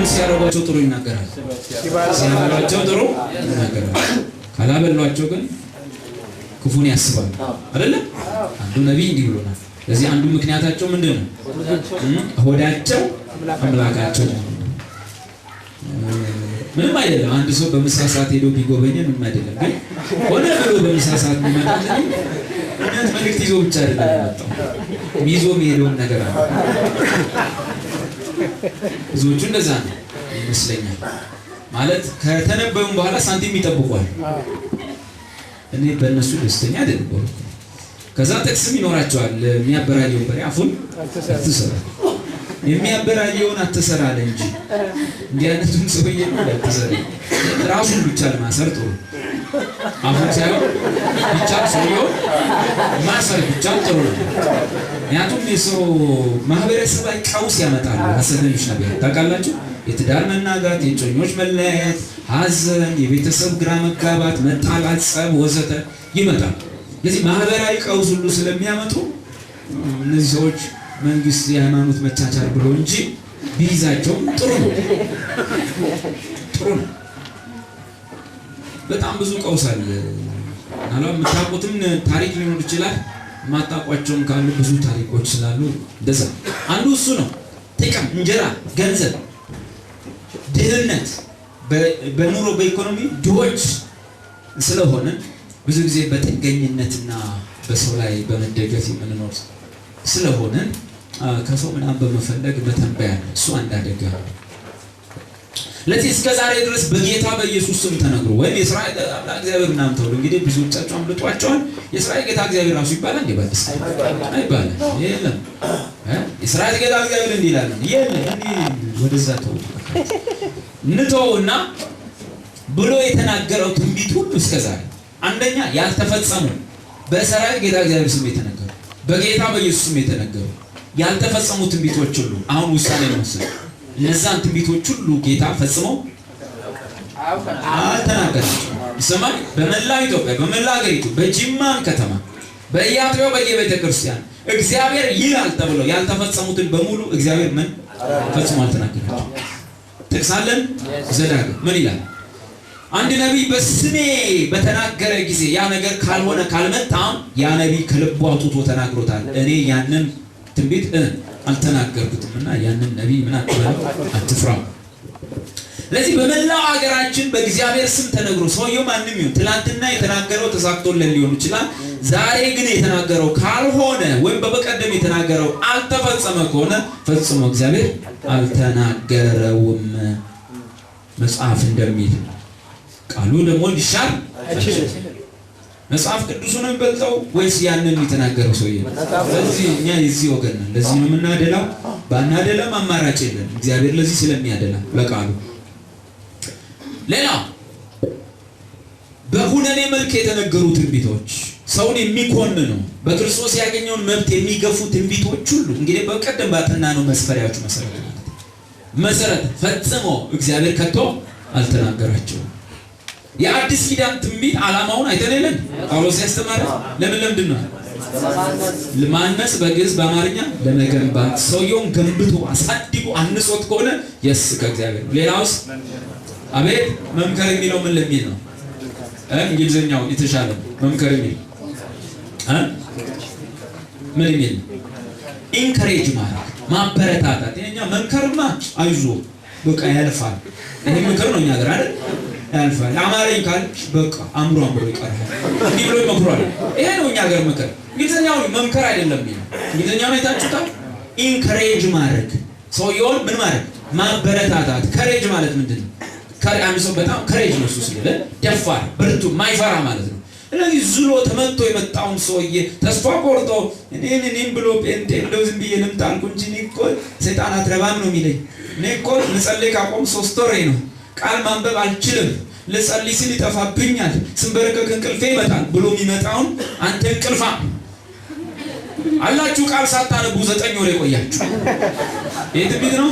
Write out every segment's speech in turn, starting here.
ሲያረጋቸው ጥሩ ይናገራል፣ ሲያረጋቸው ጥሩ ይናገራል። ካላበሏቸው ግን ክፉን ያስባሉ አይደለ? አንዱ ነብይ እንዲህ ብሎናል። ስለዚህ አንዱ ምክንያታቸው ምንድነው? ሆዳቸው አምላካቸው ነው። ምንም አይደለም። አንድ ሰው በመሳሳት ሄዶ ቢጎበኝ ምንም አይደለም። ግን ሆነ ብሎ በመሳሳት የሚመጣው እውነት መልእክት ይዞ ብቻ አይደለም የሚመጣው፣ ይዞ የሚሄደውን ነገር አለ። ብዙዎቹ እንደዛ ነው ይመስለኛል። ማለት ከተነበዩም በኋላ ሳንቲም ይጠብቋል። እኔ በእነሱ ደስተኛ አይደለም። ከዛ ጥቅስም ይኖራቸዋል። የሚያበራየውን በሬ አፉን አትሰራ፣ የሚያበራየውን አትሰራ አለ እንጂ እንዲህ አይነቱን ሰውዬ ነው አትሰራ። ራሱን ብቻ ለማሰር ጥሩ፣ አፉን ሳይሆን ብቻ ሰውዬውን ማሰር ብቻ ጥሩ ነው። ምክንያቱም የሰው ማህበረሰባዊ ቀውስ ያመጣሉ ሐሰተኞች ነቢያት። ታውቃላችሁ? የትዳር መናጋት፣ የጮኞች መለያየት፣ ሐዘን፣ የቤተሰብ ግራ መጋባት፣ መጣላት፣ ጸብ ወዘተ ይመጣል። ስለዚህ ማህበራዊ ቀውስ ሁሉ ስለሚያመጡ እነዚህ ሰዎች መንግስት የሃይማኖት መቻቻል ብሎ እንጂ ቢይዛቸው ጥሩ ነው፣ ጥሩ ነው። በጣም ብዙ ቀውስ አለ። አላም የምታውቁትም ታሪክ ሊኖር ይችላል፣ ማጣቋቸውም ካሉ ብዙ ታሪኮች ስላሉ እንደዛ። አንዱ እሱ ነው። ጥቅም፣ እንጀራ፣ ገንዘብ፣ ድህነት፣ በኑሮ በኢኮኖሚ ድሆች ስለሆነ ብዙ ጊዜ በጥገኝነትና በሰው ላይ በመደገፍ የምንኖር ስለሆነ ከሰው ምናምን በመፈለግ በተንበያ እሱ አንድ አደጋ ነው። ለዚህ እስከ ዛሬ ድረስ በጌታ በኢየሱስ ስም ተነግሮ ወይም የእስራኤል አምላክ እግዚአብሔር ምናምን ተብሎ እንግዲህ ብዙዎቻቸው አምልጧቸዋል። የእስራኤል ጌታ እግዚአብሔር ራሱ ይባላል እንዴ? ባልስ አይባልም። የለም የእስራኤል ጌታ እግዚአብሔር እንዲህ ይላል። የለም እንዲህ ወደዛ ንተውና ብሎ የተናገረው ትንቢት ሁሉ እስከ ዛሬ አንደኛ ያልተፈጸሙ በእስራኤል ጌታ እግዚአብሔር ስም የተነገሩ በጌታ በኢየሱስ ስም የተነገሩ ያልተፈጸሙ ትንቢቶች ሁሉ አሁን ውሳኔ ነው። እነዛን ትንቢቶች ሁሉ ጌታ ፈጽሞ አልተናገራቸውም። ይሰማል። በመላው ኢትዮጵያ በመላው ሀገሪቱ በጅማን ከተማ በየአጥቢያው በየቤተ ክርስቲያን እግዚአብሔር ይላል ተብሎ ያልተፈጸሙትን በሙሉ እግዚአብሔር ምን ፈጽሞ አልተናገራቸውም። ጥቅሳለን ዘዳግም ምን ይላል? አንድ ነቢይ በስሜ በተናገረ ጊዜ ያ ነገር ካልሆነ ካልመጣም ያ ነቢይ ከልቡ አውጥቶ ተናግሮታል። እኔ ያንን ትንቢት አልተናገርኩትምና ያንን ነቢይ ምን አትፍራው። ስለዚህ በመላው ሀገራችን በእግዚአብሔር ስም ተነግሮ ሰውየው ማንም ይሁን ትላንትና የተናገረው ተሳክቶለት ሊሆን ይችላል። ዛሬ ግን የተናገረው ካልሆነ ወይም በበቀደም የተናገረው አልተፈጸመ ከሆነ ፈጽሞ እግዚአብሔር አልተናገረውም መጽሐፍ እንደሚል ቃሉ ደግሞ ሊሻር መጽሐፍ ቅዱስንም በልጠው ወይስ ያንን የተናገረው ሰውዬ? ስለዚህ እኛ የዚህ ወገን ነን። ለዚህ ነው የምናደላው። ባናደላም አማራጭ የለም። እግዚአብሔር ለዚህ ስለሚያደላ በቃሉ። ሌላ በሁነኔ መልክ የተነገሩ ትንቢቶች ሰውን የሚኮንኑ በክርስቶስ ያገኘውን መብት የሚገፉ ትንቢቶች ሁሉ እንግዲህ በቀደም ባጠናነው መስፈሪያዎች መሰረት ፈጽሞ እግዚአብሔር ከቶ አልተናገራቸውም። የአዲስ ኪዳን ትንቢት ዓላማውን አይተነለን ጳውሎስ ያስተማረ ለምንድን ነው? ለማነጽ በግዕዝ በአማርኛ ለመገንባት ሰውየውን ገንብቶ አሳድጎ አንጾት ከሆነ የስ ከእግዚአብሔር ነው። ሌላውስ አቤት መምከር የሚለው ምን ለሚል ነው? እንግሊዝኛው የተሻለ መምከር የሚል ምን የሚል ኢንከሬጅ ማለት ማበረታታት። የኛ መምከርማ አይዞ በቃ ያልፋል። ይሄ ምክር ነው እኛ ጋር አይደል? ያልፋል። አማረኝ ካልሽ በቃ አምሮ ይቀራል። እንዲህ ብሎ ይመክራል። ይሄ ነው እኛ ጋር ምክር። እንግሊዝኛው መምከር አይደለም ይሄ። እንግሊዝኛው አይታችሁታል? ኢንከሬጅ ማድረግ ሰውየውን ምን ማድረግ ማበረታታት። ከሬጅ ማለት ምንድን ነው? አንድ ሰው በጣም ከሬጅ ነው እሱ ሲል ደፋር ብርቱ ማይፈራ ማለት ነው። ስለዚህ ዝሎ ተመቶ የመጣውን ሰውዬ ተስፋ ቆርጦ እኔን ብሎ ጴንጤ እንደው ዝም ብዬ ልምጣ አልኩ እንጂ እኔ እኮ ሰይጣን አትረባም ነው የሚለኝ። እኔ እኮ ልጸልይ ካቆም 3 ወሬ ነው። ቃል ማንበብ አልችልም። ልጸልይ ስል ይጠፋብኛል። ስንበረከክ እንቅልፌ ይመጣል ብሎ የሚመጣውን አንተ እንቅልፋ አላችሁ ቃል ሳታነቡ 9 ወር የቆያችሁ ይሄ ትንቢት ነው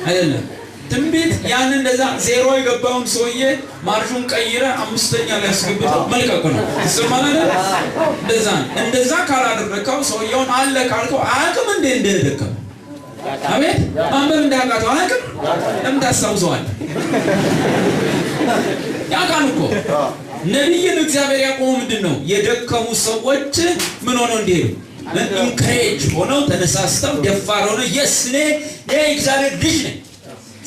አይደለም? ትንቢት ያን እንደዛ ዜሮ የገባውን ሰውዬ ማርሹን ቀይረ 5ኛ ላይ ያስገብተው መልቀቅ ነው። ይሰማል አይደል? እንደዛ ካላደረከው ሰውየውን አለ ካልከው አቅም እንደደከመ አሜን። ማንበብ እንዳቃተው አያውቅም። ለምን ታስታውሰዋለህ? ያውቃል እኮ። ነቢይን እግዚአብሔር ያቆመው ምንድነው? የደከሙ ሰዎች ምን ሆነው እንዲሄዱ ኢንካሬጅ ሆነው ተነሳስተው ደፋር ሆነው የስ እኔ የእግዚአብሔር ልጅ ነኝ።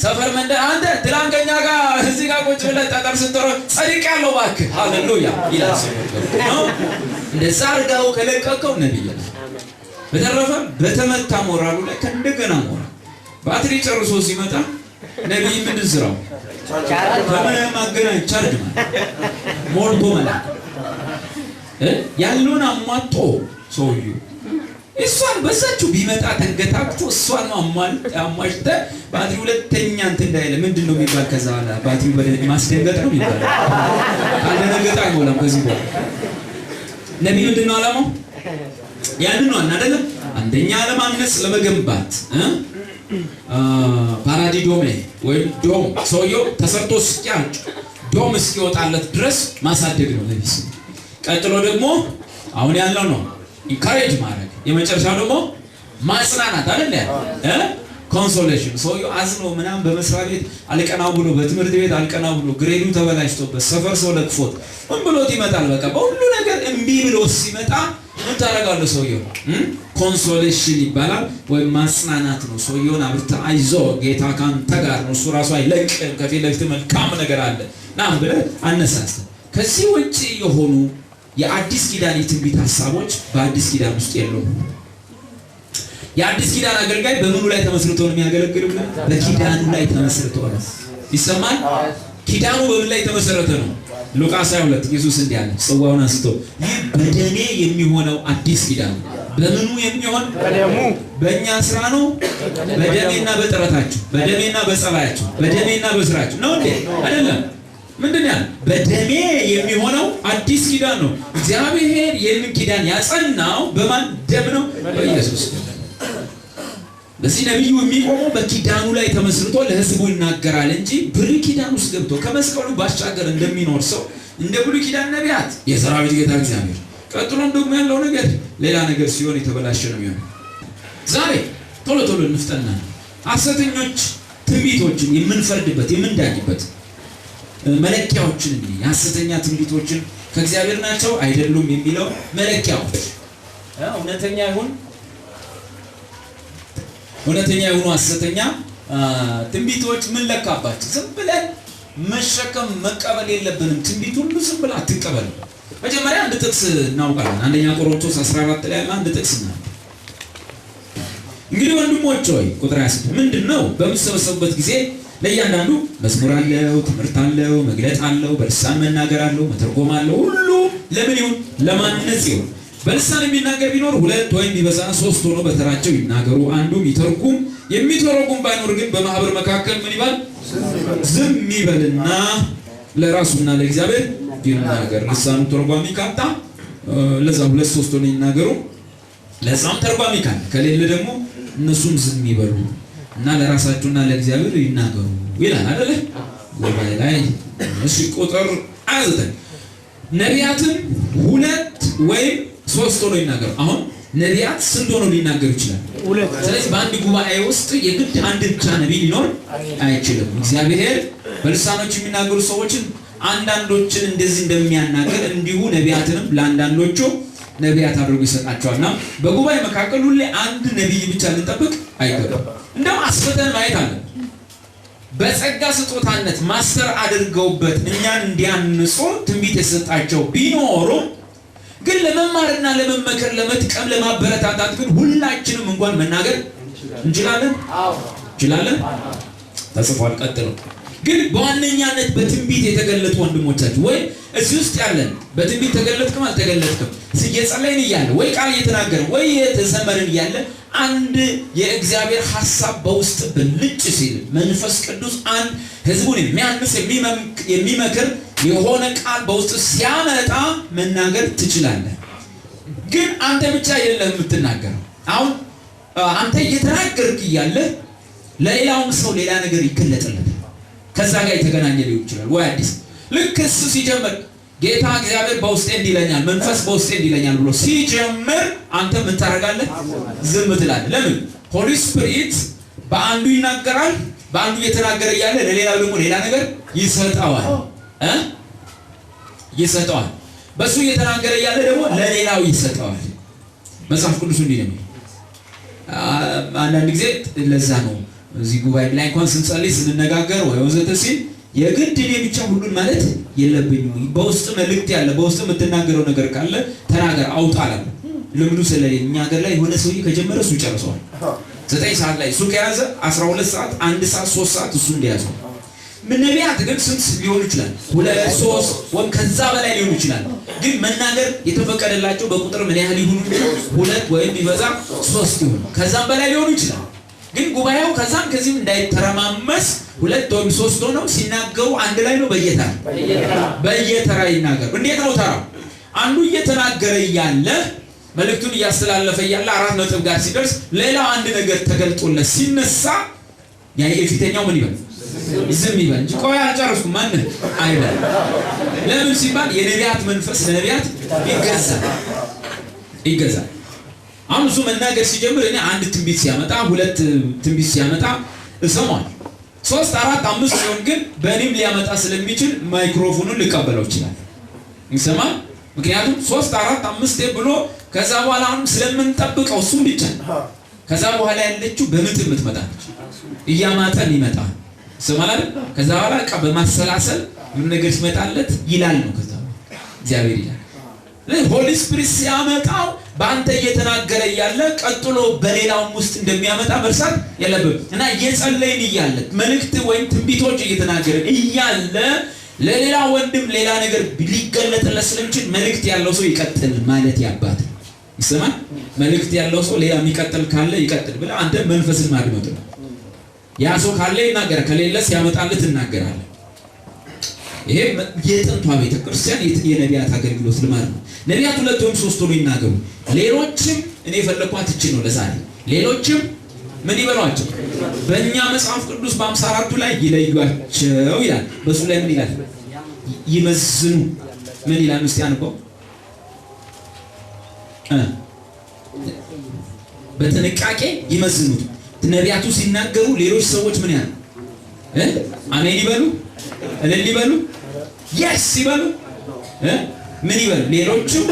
ሰፈር መንደር አንተ ትላንተኛ ጋር እዚህ ጋር ቁጭ ብለህ ጠጠር ስትሮ ጸድቅ ያለው እባክህ ሃሌሉያ ይላል ነው። እንደዛ አድርገው ከለቀቀው ነቢይ ነው። በተረፈ በተመታ ሞራሉ ላይ ከእንደገና ሞራል ባትሪ ጨርሶ ሲመጣ ነቢይ ምንድን ስራው ማገናኝ ቻርጅ ሞልቶ መላክ ያለውን አሟጦ ሰውዬው እሷን በዛችሁ ቢመጣ ተንገታክቶ እሷን አሟሽተ ባትሪ ሁለተኛ እንትን እንዳይለ ምንድነው የሚባል ከዛ በኋላ ባትሪው በደንብ ማስደንገጥ ነው የሚባል ካልደነገጠ አይሞላም። ከዚህ በኋላ ነቢይ ምንድነው ዓላማው? ያንን ነው አይደለም። አንደኛ ለማነጽ ለመገንባት ፓራዲዶሜ ወይም ዶም ሰውየው ተሰርቶ እስኪያልቅ ዶም እስኪወጣለት ድረስ ማሳደግ ነው ነቢይ። ቀጥሎ ደግሞ አሁን ያለው ነው ኢንካሬጅ ማድረግ። የመጨረሻው ደግሞ ማጽናናት አይደል? ኮንሶሌሽን። ሰውየው አዝኖ ምናምን በመስሪያ ቤት አልቀናው ብሎ በትምህርት ቤት አልቀናው ብሎ ግሬዱ ተበላሽቶበት ሰፈር ሰው ለቅፎት ምን ብሎት ይመጣል። በቃ በሁሉ ነገር እምቢ ብሎ ሲመጣ ምን ታደርጋለህ? ሰውየው ኮንሶሌሽን ይባላል ወይም ማጽናናት ነው። ሰውየውን አብርታ አይዞ ጌታ ካንተ ጋር ነው፣ እሱ ራሱ አይለቅም፣ ከፊት ለፊት መልካም ነገር አለ ና ብለህ አነሳስተህ። ከዚህ ውጪ የሆኑ የአዲስ ኪዳን የትንቢት ሐሳቦች በአዲስ ኪዳን ውስጥ የሉም። የአዲስ ኪዳን አገልጋይ በምኑ ላይ ተመስርቶ ነው የሚያገለግለው? በኪዳኑ ላይ ተመስርቶ ነው። ይሰማል? ኪዳኑ በምን ላይ ተመሰረተ ነው? ሉቃስ 22 ኢየሱስ እንዲህ አለ፣ ጽዋውን አንስቶ ይህ በደሜ የሚሆነው አዲስ ኪዳን። በምኑ የሚሆን? በደሙ። በእኛ ስራ ነው? በደሜና በጥረታችሁ፣ በደሜና በጸባያችሁ፣ በደሜና በስራችሁ ነው እንዴ? አይደለም። ምንድን ነው? በደሜ የሚሆነው አዲስ ኪዳን ነው። እግዚአብሔር ይህንን ኪዳን ያጸናው በማን ደም ነው? በኢየሱስ። በዚህ ነቢዩ የሚቆመው በኪዳኑ ላይ ተመስርቶ ለሕዝቡ ይናገራል እንጂ ብሉይ ኪዳን ውስጥ ገብቶ ከመስቀሉ ባሻገር እንደሚኖር ሰው እንደ ብሉይ ኪዳን ነቢያት የሰራዊት ጌታ እግዚአብሔር፣ ቀጥሎም ደግሞ ያለው ነገር ሌላ ነገር ሲሆን የተበላሸ ነው የሚሆነው። ዛሬ ቶሎ ቶሎ እንፍጠና ሐሰተኞች ትንቢቶችን የምንፈርድበት የምንዳኝበት መለኪያዎችን እንግዲህ የሐሰተኛ ትንቢቶችን ከእግዚአብሔር ናቸው አይደሉም የሚለው መለኪያዎች እውነተኛ የሆኑ ሐሰተኛ ትንቢቶች ምን ለካባቸው? ዝም ብለን መሸከም መቀበል የለብንም። ትንቢት ሁሉ ዝም ብለን አትቀበል። መጀመሪያ አንድ ጥቅስ እናውቃለን። አንደኛ ቆሮንቶስ 14 ላይ ያለ አንድ ጥቅስ ነው። እንግዲህ ወንድሞች ሆይ ቁጥር 26 ምንድነው? በምትሰበሰቡበት ጊዜ ለእያንዳንዱ መዝሙር አለው፣ ትምህርት አለው፣ መግለጥ አለው፣ በልሳን መናገር አለው፣ መተርጎም አለው። ሁሉ ለምን ይሁን? ለማነጽ ይሁን። በልሳን የሚናገር ቢኖር 2 ወይም ቢበዛ 3 ሆኖ በተራቸው ይናገሩ፣ አንዱም ይተርጉም። የሚተረጉም ባይኖር ግን በማህበር መካከል ምን ይባል? ዝም ይበልና ለራሱና ለእግዚአብሔር ይናገር። ልሳኑ ተርጓሚ ካጣ ለዛ 2-3 ሆኖ ይናገሩ፣ ለዛም ተርጓሚ ካለ ከሌለ ደግሞ እነሱም ዝም ይበሉ እና ለራሳቸውና ለእግዚአብሔር ይናገሩ ይላል አይደል? ጉባኤ ላይ እሺ ቁጥር 19 ነቢያትን 2 ወይም 3 ሆኖ ይናገሩ። አሁን ነቢያት ስንት ሆኖ ሊናገሩ ይችላል? 2። ስለዚህ በአንድ ጉባኤ ውስጥ የግድ አንድ ብቻ ነቢይ ሊኖር አይችልም። እግዚአብሔር በልሳኖች የሚናገሩ ሰዎችን አንዳንዶችን እንደዚህ እንደሚያናገር እንዲሁ ነቢያትንም ለአንዳንዶቹ ነቢያት አድርጎ ይሰጣቸዋልና በጉባኤ መካከል ሁሌ አንድ ነቢይ ብቻ ልንጠብቅ አይገባም። እንደውም አስፈተን ማየት አለ። በጸጋ ስጦታነት ማስተር አድርገውበት እኛን እንዲያንጹ ትንቢት የሰጣቸው ቢኖሩ ግን ለመማርና ለመመከር ለመጥቀም ለማበረታታት ግን ሁላችንም እንኳን መናገር እንችላለን። እንችላለን። ተጽፏል። ቀጥሎ ግን በዋነኛነት በትንቢት የተገለጡ ወንድሞቻችን ወይ እዚህ ውስጥ ያለን በትንቢት ተገለጥክም አልተገለጥክም እየጸለይን እያለ ወይ ቃል እየተናገርን ወይ የተዘመርን እያለ አንድ የእግዚአብሔር ሐሳብ በውስጥ ብልጭ ሲል መንፈስ ቅዱስ አንድ ህዝቡን የሚያንስ የሚመክር የሆነ ቃል በውስጥ ሲያመጣ መናገር ትችላለህ። ግን አንተ ብቻ አይደለም የምትናገረው። አሁን አንተ እየተናገርክ እያለ ለሌላውም ሰው ሌላ ነገር ይገለጥለታል። ከዛ ጋር የተገናኘ ሊሆን ይችላል ወይ አዲስ ልክ እሱ ሲጀምር ጌታ እግዚአብሔር በውስጤ እንዲለኛል መንፈስ በውስጤ እንዲለኛል ብሎ ሲጀምር አንተ ምን ታደርጋለህ? ዝም ትላለህ። ለምን? ሆሊ ስፒሪት በአንዱ ይናገራል፣ በአንዱ እየተናገረ እያለ ለሌላው ደግሞ ሌላ ነገር ይሰጠዋል። በሱ እየተናገረ እያለ ደግሞ ለሌላው ይሰጠዋል። መጽሐፍ ቅዱስ እንዲህ ነው። አንዳንድ ጊዜ ለዛ ነው እዚህ ጉባኤ ላይ እንኳን ስንጸልይ ስንነጋገር ወይ ወዘተ ሲል የግድ እኔ ብቻ ሁሉን ማለት የለብኝም። በውስጥ መልእክት ያለ በውስጥ የምትናገረው ነገር ካለ ተናገር አውጣላል። ልምዱ ስለሌለ እኛ ሀገር ላይ የሆነ ሰውዬ ከጀመረ እሱ ይጨርሰዋል። 9 ሰዓት ላይ እሱ ከያዘ 12 ሰዓት 1 ሰዓት 3 ሰዓት እሱ እንደያዘው። ነቢያት ግን ስንት ሊሆኑ ይችላል? 2 3 ወይም ከዛ በላይ ሊሆኑ ይችላል። ግን መናገር የተፈቀደላቸው በቁጥር ምን ያህል ይሁኑ? 2 ወይም ቢበዛ 3 ይሁኑ። ከዛም በላይ ሊሆኑ ይችላል። ግን ጉባኤው ከዛም ከዚህም እንዳይተረማመስ 2 ወይም 3 ሆነው ሲናገሩ አንድ ላይ ነው። በየተራ ይናገሩ። እንዴት ነው ተራው? አንዱ እየተናገረ እያለ መልእክቱን እያስተላለፈ እያለ 4 ነጥብ ጋር ሲደርስ ሌላው አንድ ነገር ተገልጦለት ሲነሳ ያ የፊተኛው ምን ይበል? ዝም ይበል እንጂ ቆይ አልጨረስኩም ማን አይበል። ለምን ሲባል የነቢያት መንፈስ ለነቢያት ይገዛል። አሁን እሱ መናገር ሲጀምር እኔ አንድ ትንቢት ሲያመጣ 2 ትንቢት ሲያመጣ እሰማለሁ። 3 4 5 ሲሆን ግን በእኔም ሊያመጣ ስለሚችል ማይክሮፎኑን ልቀበለው ይችላል። ይሰማል። ምክንያቱም 3 4 5 ብሎ ከዛ በኋላ አሁን ስለምንጠብቀው እሱም ብቻ ከዛ በኋላ ያለችው በምጥ የምትመጣ ነች። እያማጠን ይመጣል። ይሰማል። ከዛ በኋላ በማሰላሰል ምን ነገር ሲመጣለት ይላል ነው። ከዛ እግዚአብሔር ይላል። ሆሊ ስፒሪት ሲያመጣው በአንተ እየተናገረ እያለ ቀጥሎ በሌላውም ውስጥ እንደሚያመጣ መርሳት የለብህም። እና እየጸለይን እያለ መልእክት ወይም ትንቢቶች እየተናገርን እያለ ለሌላ ወንድም ሌላ ነገር ሊገለጥለት ስለሚችል መልእክት ያለው ሰው ይቀጥል ማለት ያባት ይሰማል። መልእክት ያለው ሰው ሌላ የሚቀጥል ካለ ይቀጥል ብለህ አንተ መንፈስን ማድመጥ ነው። ያ ሰው ካለ ይናገር፣ ከሌለስ ያመጣልህ ትናገራለህ። ይሄ የጥንቷ ቤተክርስቲያን የነቢያት አገልግሎት ልማድ ነው። ነቢያት 2 ወይም 3 ሆነው ይናገሩ። ሌሎችም እኔ ፈለኳት እቺ ነው ለዛሬ። ሌሎችም ምን ይበሏቸው? በእኛ መጽሐፍ ቅዱስ በ54ቱ ላይ ይለዩአቸው ይላል። በሱ ላይ ምን ይላል? ይመዝኑ። ምን ይላል? እስቲ አንበው። በጥንቃቄ ይመዝኑት። ነቢያቱ ሲናገሩ ሌሎች ሰዎች ምን ያህል አሜን ይበሉ፣ እልል ይበሉ፣ የስ ይበሉ፣ ምን ይበሉ። ሌሎችም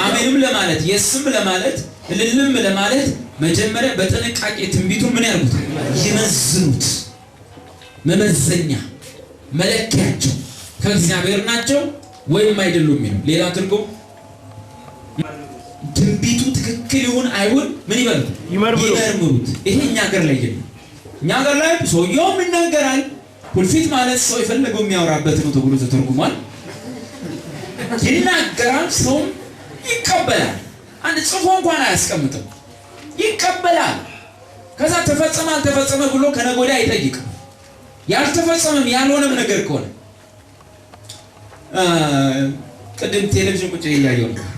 አሜንም ለማለት የስም ለማለት እልልም ለማለት መጀመሪያ በጥንቃቄ ትንቢቱ ምን ያርጉት? ይመዝኑት። መመዘኛ መለኪያቸው ከእግዚአብሔር ናቸው ወይም አይደሉም የሚለው ሌላ ትርጉም ትንቢቱ ትክክል ይሁን አይሁን ምን ይበሉ? ይመርምሩት። ይሄ እኛ ሀገር ላይ ይገኛል። እኛ ሀገር ላይ ሰውየውም ይናገራል። ፑልፊት ማለት ሰው የፈለገው የሚያወራበት ነው ተብሎ ተተርጉሟል። ይናገራል፣ ሰውም ይቀበላል። አንድ ጽፎ እንኳን አያስቀምጥም፣ ይቀበላል። ከዛ ተፈጸመ አልተፈጸመ ብሎ ከነገ ወዲያ አይጠይቅም። ያልተፈጸመም ያልሆነም ነገር ከሆነ ቅድም ቴሌቪዥን ቁጭ እያየሁ ነው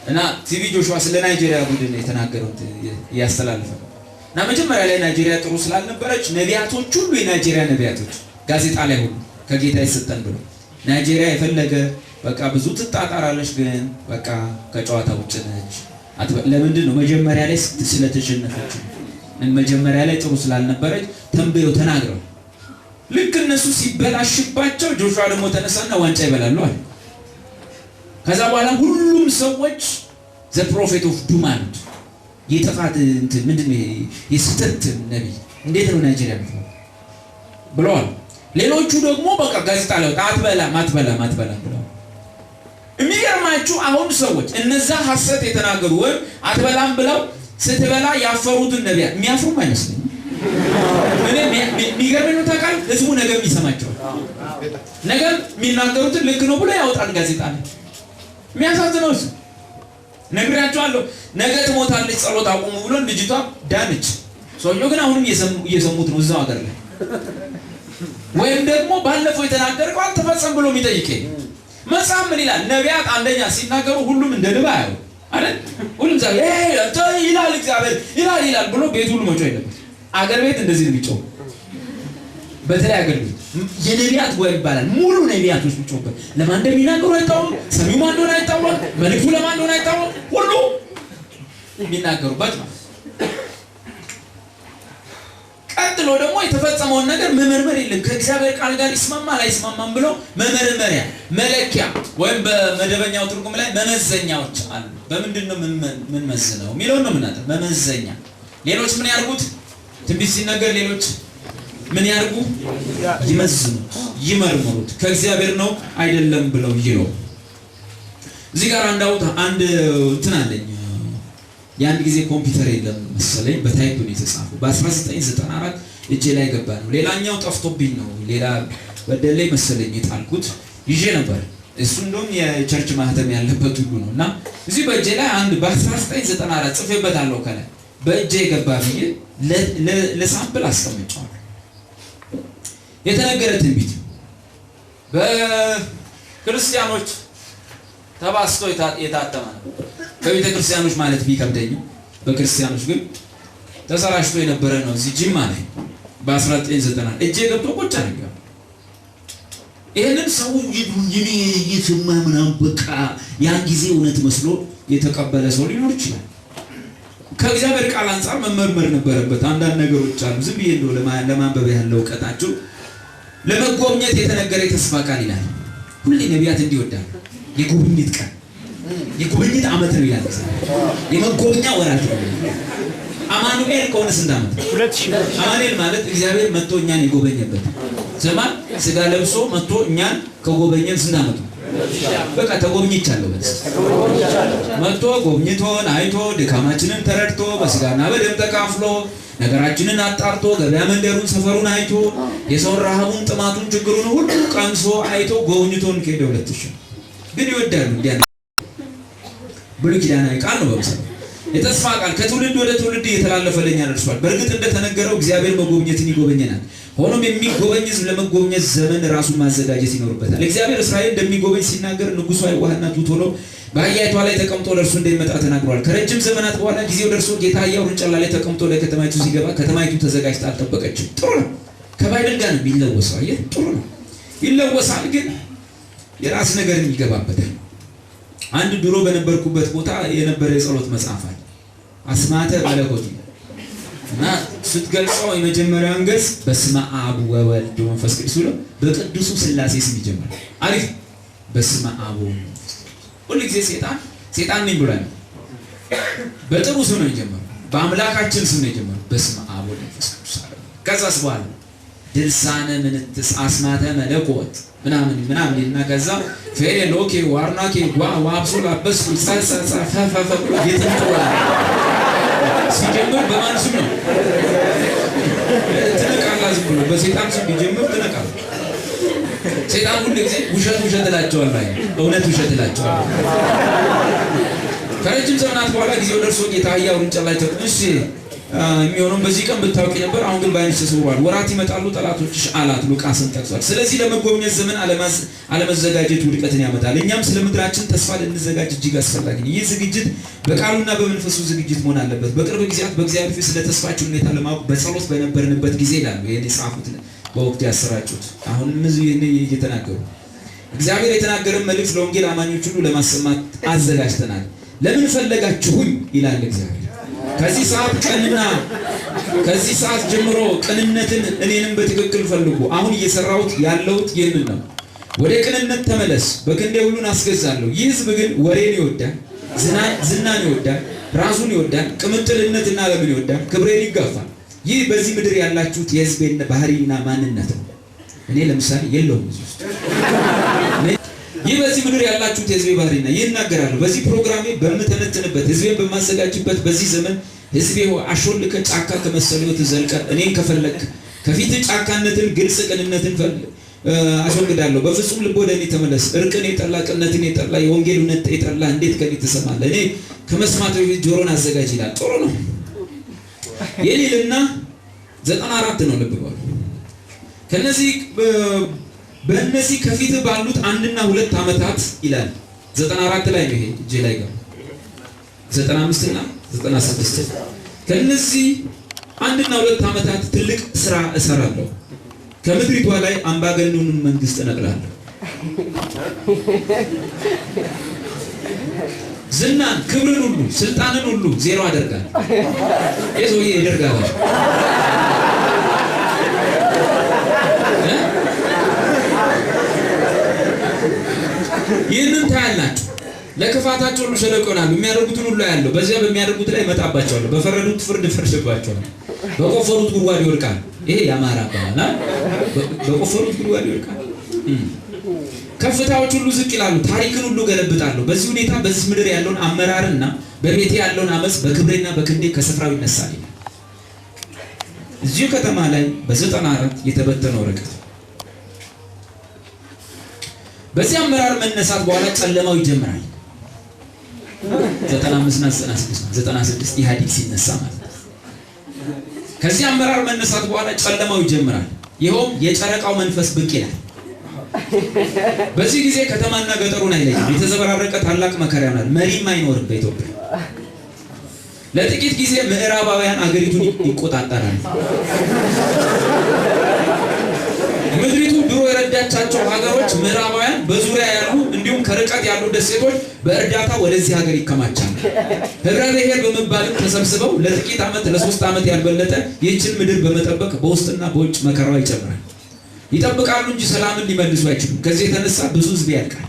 እና ቲቪ ጆሹዋ ስለ ናይጄሪያ ቡድን የተናገረው ያስተላልፈ እና መጀመሪያ ላይ ናይጄሪያ ጥሩ ስላልነበረች ነቢያቶች ሁሉ የናይጄሪያ ነቢያቶች ጋዜጣ ላይ ሁሉ ከጌታ ይሰጠን ብሎ ናይጄሪያ የፈለገ በቃ ብዙ ትጣጣራለች፣ ግን በቃ ከጨዋታ ውጭ ነች። ለምንድን ነው? መጀመሪያ ላይ ስለተሸነፈች፣ መጀመሪያ ላይ ጥሩ ስላልነበረች ተንበየው ተናግረው ልክ እነሱ ሲበላሽባቸው ጆሹዋ ደግሞ ተነሳና ዋንጫ ይበላሉ አለ። ከዛ በኋላ ሁሉም ሰዎች ዘ ፕሮፌት ኦፍ ዱም አሉት። የጥፋት ምንድነው? የስተት ነብይ እንዴት ነው ናይጄሪያ ብለዋል። ሌሎቹ ደግሞ በቃ ጋዜጣ ላይ አትበላም ብለው የሚገርማችሁ አሁን ሰዎች እነዛ ሐሰት የተናገሩ ወይም አትበላም ብለው ስትበላ ያፈሩትን ነቢያት የሚያፍሩም አይመስልም። እኔ የሚገርመኝ ነው ታውቃለህ፣ ህዝቡ ነገር የሚሰማቸው ነገር የሚናገሩትን ልክ ነው ብሎ ያወጣል ጋዜጣ ላይ። የሚያሳዝነው እሱ ነግራቸዋለሁ፣ ነገ ትሞታለች ጸሎት አቁሙ ብሎ ልጅቷ ዳነች። ሰውየው ግን አሁንም እየሰሙት ነው እዛው ሀገር ላይ። ወይም ደግሞ ባለፈው የተናገረው አልተፈጸም ብሎ የሚጠይቀኝ መጽሐፍ ምን ይላል? ነቢያት አንደኛ ሲናገሩ ሁሉም እንደ ንባ ያው አይደል? ሁሉም ዛሬ ይላል እግዚአብሔር ይላል ብሎ ቤት ሁሉ መጮህ የለበት። አገር ቤት እንደዚህ ነው የሚጮህ። በተለይ አገር ቤት የነቢያት ወይ ይባላል። ሙሉ ነቢያቶች የሚጮህበት ለማን እንደሚናገሩ አይታወቅም፣ ሰሚው ማን እንደሆነ አይታወቅም፣ መልእክቱ ለማን እንደሆነ አይታወቅም። ሁሉ የሚናገሩበት ነው። ቀጥሎ ደግሞ የተፈጸመውን ነገር መመርመር የለም። ከእግዚአብሔር ቃል ጋር ይስማማል አይስማማም ብሎ መመርመሪያ መለኪያ ወይም በመደበኛው ትርጉም ላይ መመዘኛዎች አሉ። በምንድን ነው ምን መዝነው የሚለውን ነው የምናጠው። መመዘኛ ሌሎች ምን ያርጉት? ትንቢት ሲነገር ሌሎች ምን ያርጉ? ይመዝኑት፣ ይመርምሩት። ከእግዚአብሔር ነው አይደለም ብለው ይለው። እዚህ ጋር አንድ እንትን አለኝ። ያን ጊዜ ኮምፒውተር የለም መሰለኝ፣ በታይፕ ነው የተጻፈው። በ1994 እጄ ላይ ገባ ነው። ሌላኛው ጠፍቶብኝ ነው። ሌላ በደሌ መሰለኝ የጣልኩት ይዤ ነበር። እሱ እንደውም የቸርች ማህተም ያለበት ሁሉ ነው። እና እዚህ በእጄ ላይ አንድ በ1994 ጽፌበታለሁ። ከላይ በእጄ ገባ ብዬ ለሳምፕል አስቀምጫለሁ። የተነገረ ትንቢት በክርስቲያኖች ተባስቶ የታተመ ነው። በቤተ ክርስቲያኖች ማለት ቢከብደኝም በክርስቲያኖች ግን ተሰራጭቶ የነበረ ነው። እዚህ ጅማ ላይ በ1990 እጄ ገብቶ ቁጭ አድርገው ይሄንን ሰው ይኔ ይስማ ምናምን በቃ ያን ጊዜ እውነት መስሎ የተቀበለ ሰው ሊኖር ይችላል። ከእግዚአብሔር ቃል አንፃር መመርመር ነበረበት። አንዳንድ ነገሮች አሉ። ዝም ብዬ እንደው ለማንበብ ያለው እውቀታቸው ለመጎብኘት የተነገረ የተስፋ ቃል ይላል። ሁሌ ነቢያት እንዲወዳሉ የጉብኝት ቀን የጉብኝት ዓመት ነው ይላል። የመጎብኛ ወራት ነው። አማኑኤል ከሆነ ስንት ዓመት? 2000 አማኑኤል ማለት እግዚአብሔር መጥቶ እኛን የጎበኘበት ዘመን ስጋ ለብሶ መጥቶ እኛን ከጎበኘን ስንት ዓመት ነው? በቃ ተጎብኝቻለሁ። መጥቶ ጎብኝቶን አይቶ ድካማችንን ተረድቶ በስጋና በደም ተካፍሎ ነገራችንን አጣርቶ ገበያ መንደሩን ሰፈሩን አይቶ የሰው ረሃቡን ጥማቱን ችግሩን ሁሉ ቀምሶ አይቶ ጎብኝቶን ከሄደ 2000 ግን ይወዳሉ እንዲያ ብሉይ ኪዳናዊ ቃል ነው። በመሰረቱ የተስፋ ቃል ከትውልድ ወደ ትውልድ እየተላለፈለኛ ደርሷል። በእርግጥ እንደተነገረው እግዚአብሔር መጎብኘትን ይጎበኘናል። ሆኖም የሚጎበኝ ለመጎብኘት ዘመን ራሱን ማዘጋጀት ይኖርበታል። እግዚአብሔር እስራኤል እንደሚጎበኝ ሲናገር ንጉሡ አይዋህና ቶሎ በአህያይቷ ላይ ተቀምጦ ለእርሱ እንደሚመጣ ተናግሯል። ከረጅም ዘመናት በኋላ ጊዜው ደርሶ ጌታ አህያው ውርንጭላ ላይ ተቀምጦ ወደ ከተማይቱ ሲገባ ከተማይቱ ተዘጋጅታ አልጠበቀችም። ጥሩ ነው። ከባይብል ጋር ነው የሚለወሰው። አየህ፣ ጥሩ ነው፣ ይለወሳል። ግን የራስ ነገር ይገባበታል። አንድ ድሮ በነበርኩበት ቦታ የነበረ የጸሎት መጽሐፍ አለ፣ አስማተ መለኮት እና ስትገልጸው የመጀመሪያውን ገጽ በስመ አብ ወወልድ ወመንፈስ ቅዱስ ብሎ በቅዱሱ ሥላሴ ስም ይጀምራል። አሪፍ። በስመ አብ ሁሉ ጊዜ ሴጣን ነኝ ብሏል። በጥሩ ስም ነው የጀመረው፣ በአምላካችን ስም ነው የጀመረው። በስመ አብ ወወልድ ወመንፈስ ቅዱስ አለ። ከዛስ በኋላ ድርሳነ ምንትስ አስማተ መለኮት ምናምን እና ከዛ ፌሎኬ ዋርናኬ ዋብሶላ በስኩ ሳሳሳ ፈፈፈ የትንተዋ ሲጀምር በማን ስም ነው? ትነቃላ። ዝም ብሎ በሴጣን ስም ቢጀምር ትነቃላ። ሴጣን ሁሉ ጊዜ ውሸት እላቸዋለሁ፣ እውነት ውሸት እላቸዋለሁ። ከረጅም ዘመናት በኋላ ጊዜው ደርሶ ጌታ አህያው ውርንጭላ ላይ እሺ የሚሆነው በዚህ ቀን ብታውቂ ነበር፣ አሁን ግን ባይንሽ ተሰውሯል። ወራት ይመጣሉ ጠላቶችሽ አላት። ሉቃስን ጠቅሷል። ስለዚህ ለመጎብኘት ዘመን አለመዘጋጀት ውድቀትን ያመጣል። እኛም ስለ ምድራችን ተስፋ ልንዘጋጅ እጅግ አስፈላጊ ነው። ይህ ዝግጅት በቃሉና በመንፈሱ ዝግጅት መሆን አለበት። በቅርብ ጊዜያት በእግዚአብሔር ፊት ስለ ተስፋችን ሁኔታ ለማወቅ በጸሎት በነበርንበት ጊዜ ይላሉ ይሄን የጻፉት በወቅቱ ያሰራጩት። አሁንም እዚህ ይሄን እየተናገሩ እግዚአብሔር የተናገረን መልእክት ለወንጌል አማኞች ሁሉ ለማሰማት አዘጋጅተናል። ለምን ፈለጋችሁኝ ይላል እግዚአብሔር። ከዚህ ሰዓት ጀምሮ ቅንነትን እኔንም በትክክል ፈልጉ። አሁን እየሰራሁት ያለሁት ይህንን ነው። ወደ ቅንነት ተመለስ፣ በክንዴ ሁሉን አስገዛለሁ። ይህ ሕዝብ ግን ወሬን ይወዳል፣ ዝናን ይወዳል፣ ራሱን ይወዳል፣ ቅምጥልነትና ዓለምን ይወዳል፣ ክብሬን ይጋፋል። ይህ በዚህ ምድር ያላችሁት የሕዝቤን ባህሪና ማንነት ነው። እኔ ለምሳሌ የለውም እዚህ ውስጥ። ይህ በዚህ ምድር ያላችሁት የሕዝቤ ባህሪና ይናገራሉ። በዚህ ፕሮግራሜ በምተነትንበት ሕዝቤን በማዘጋጅበት በዚህ ዘመን ሕዝቤ አሾልከ ጫካ ከመሰሉት ዘልቀ እኔን ከፈለክ ከፊት ጫካነትን ግልጽ ቅንነትን አስወግዳለሁ። በፍጹም ልብ ወደ እኔ ተመለስ። እርቅን የጠላ ቅንነትን የጠላ የወንጌል እውነት የጠላ እንዴት ከኔ ትሰማለህ? እኔ ከመስማት በፊት ጆሮን አዘጋጅ ይላል። ጥሩ ነው። የሌልና 94 ነው። ልብ በሉ። በእነዚህ ከፊት ባሉት 1 እና 2 ዓመታት ይላል 94 ላይ ነው። ይሄ እጄ ላይ ጋር 95 እና 96 ከነዚህ 1 እና 2 ዓመታት ትልቅ ስራ እሰራለሁ። ከምድሪቷ ላይ አምባገነኑን መንግስት እነቅላለሁ። ዝናን፣ ክብርን ሁሉ ስልጣንን ሁሉ ዜሮ አደርጋለሁ። የሰውዬ ይደርጋል። ይህንን ታያላችሁ። ለክፋታቸው ሁሉ ሸለቆ ይሆናሉ። የሚያደርጉትን ሁሉ ያለው በዚያ በሚያደርጉት ላይ መጣባቸዋለሁ። በፈረዱት ፍርድ ፈርድባቸዋለሁ። በቆፈሩት ጉድጓድ ይወድቃል። ይሄ ያማራ አባባል። በቆፈሩት ጉድጓድ ይወድቃል። ከፍታዎች ሁሉ ዝቅ ይላሉ። ታሪክን ሁሉ ገለብጣለሁ። በዚህ ሁኔታ በዚህ ምድር ያለውን አመራርና በቤቴ ያለውን አመጽ በክብሬና በክንዴ ከስፍራው ይነሳል። እዚሁ ከተማ ላይ በ94 የተበተነ ወረቀት። በዚህ አመራር መነሳት በኋላ ጨለማው ይጀምራል። 95 እና 96 ኢህአዴግ ሲነሳ ማለት ነው። ከዚህ አመራር መነሳት በኋላ ጨለማው ይጀምራል። ይኸውም የጨረቃው መንፈስ ብቅ ይላል። በዚህ ጊዜ ከተማና ገጠሩን አይለይም። የተዘበራረቀ ታላቅ መከራ ይሆናል። መሪም አይኖርም በኢትዮጵያ። ለጥቂት ጊዜ ምዕራባውያን አገሪቱን ይቆጣጠራሉ። ምድሪቱ ድሮ የረዳቻቸው ሀገሮች ምዕራባውያን በዙሪያ ያሉ እንዲሁም ከርቀት ያሉ ደሴቶች በእርዳታ ወደዚህ ሀገር ይከማቻሉ። ህብረ ብሔር በመባልም ተሰብስበው ለጥቂት ዓመት ለ3 ዓመት ያልበለጠ ይህችን ምድር በመጠበቅ በውስጥና በውጭ መከራዋ ይጨምራል። ይጠብቃሉ እንጂ ሰላምን ሊመልሱ አይችሉም። ከዚህ የተነሳ ብዙ ህዝብ ያልቃል፣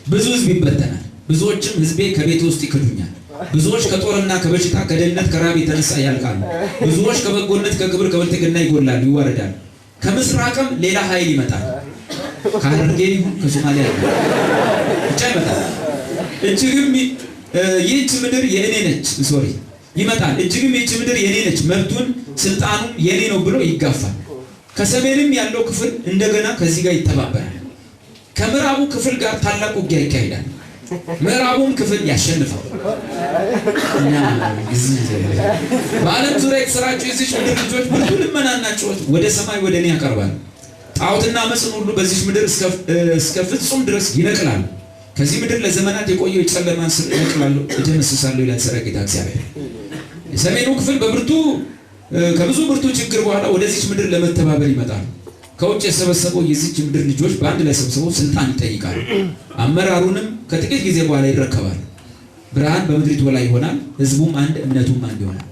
ብዙ ህዝብ ይበተናል። ብዙዎችም ህዝቤ ከቤት ውስጥ ይክዱኛል። ብዙዎች ከጦርና ከበሽታ ከድህነት ከራብ የተነሳ ያልቃሉ። ብዙዎች ከበጎነት ከክብር ከብልጥግና ይጎላሉ፣ ይዋረዳሉ። ከምስራቅም ሌላ ኃይል ይመጣል። ከሐረርጌ ይሁን ከሶማሊያ ብቻ ይመጣል። እጅግም ይህች ምድር የእኔ ነች ይመጣል። እጅግም ይህች ምድር የእኔ ነች፣ መብቱን ስልጣኑም የእኔ ነው ብሎ ይጋፋል። ከሰሜንም ያለው ክፍል እንደገና ከዚህ ጋር ይተባበራል። ከምዕራቡ ክፍል ጋር ታላቅ ውጊያ ይካሄዳል። ምዕራቡም ክፍል ያሸንፋል። በዓለም ዙሪያ የተሰራጩ የዚች ምድር ልጆች ብርቱ ልመናና ጩኸት ወደ ሰማይ ወደ እኔ ያቀርባሉ። ጣዖትና አመፅን ሁሉ በዚች ምድር እስከ ፍጹም ድረስ ይነቅላሉ። ከዚህ ምድር ለዘመናት የቆየው የጨለማን ስር ይነቅላሉ፣ እደመስሳለሁ ይላል ሰራዊት ጌታ እግዚአብሔር። የሰሜኑ ክፍል ከብዙ ብርቱ ችግር በኋላ ወደዚች ምድር ለመተባበር ይመጣሉ። ከውጭ የሰበሰበው የዚች ምድር ልጆች በአንድ ላይ ሰብስበው ስልጣን ይጠይቃሉ። አመራሩንም ከጥቂት ጊዜ በኋላ ይረከባሉ። ብርሃን በምድሪቱ ላይ ይሆናል። ህዝቡም አንድ፣ እምነቱም አንድ ይሆናል።